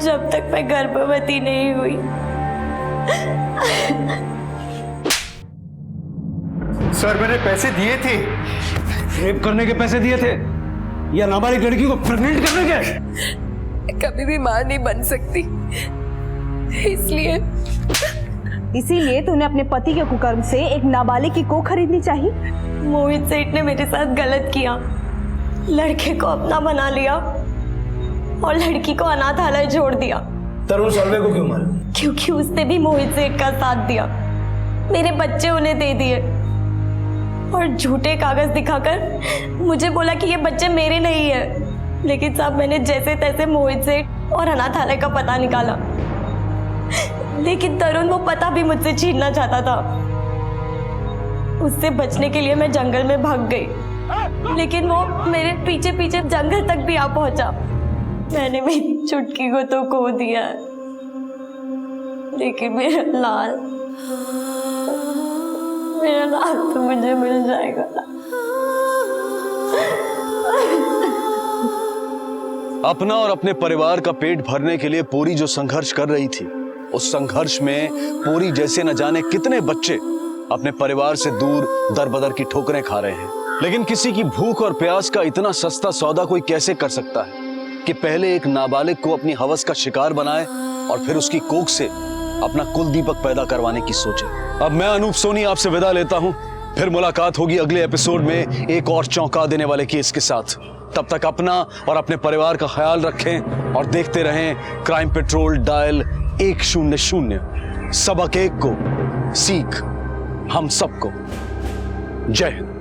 जब तक मैं गर्भवती नहीं हुई। सर, मैंने पैसे दिए थे। रेप करने के पैसे दिए थे या नाबालिग लड़की को प्रेग्नेंट करने के? कभी भी मां नहीं बन सकती, इसीलिए तूने अपने पति के कुकर्म से एक नाबालिग की कोख खरीदनी चाहिए। मोहित सेठ ने मेरे साथ गलत किया, लड़के को अपना बना लिया और लड़की को अनाथालय छोड़ दिया। तरुण साल्वे को क्यों मारा? क्योंकि उसने भी मोहित सेठ का साथ दिया, मेरे बच्चे उन्हें दे दिए और झूठे कागज दिखाकर मुझे बोला कि ये बच्चे मेरे नहीं है। लेकिन साहब, मैंने जैसे तैसे मोहित सेठ और अनाथालय का पता निकाला, लेकिन तरुण वो पता भी मुझसे छीनना चाहता था। उससे बचने के लिए मैं जंगल में भाग गई, लेकिन वो मेरे पीछे पीछे जंगल तक भी आ पहुंचा। मैंने मेरी चुटकी को तो खो दिया, लेकिन मेरा लाल तो मुझे मिल जाएगा ना। अपना और अपने परिवार का पेट भरने के लिए पूरी जो संघर्ष कर रही थी, उस संघर्ष में पूरी जैसे न जाने कितने बच्चे अपने परिवार से दूर दर बदर की ठोकरें खा रहे हैं। लेकिन किसी की भूख और प्यास का इतना सस्ता सौदा कोई कैसे कर सकता है कि पहले एक नाबालिग को अपनी हवस का शिकार बनाए और फिर उसकी कोख से अपना कुल दीपक पैदा करवाने की सोचे। अब मैं अनूप सोनी आपसे विदा लेता हूं, फिर मुलाकात होगी अगले एपिसोड में एक और चौंका देने वाले केस के साथ। तब तक अपना और अपने परिवार का ख्याल रखें और देखते रहें क्राइम पेट्रोल डायल 100। सबक एक को सीख हम सबको। जय हिंद।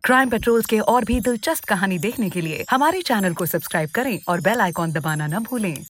क्राइम पेट्रोल के और भी दिलचस्प कहानी देखने के लिए हमारे चैनल को सब्सक्राइब करें और बेल आइकॉन दबाना न भूलें।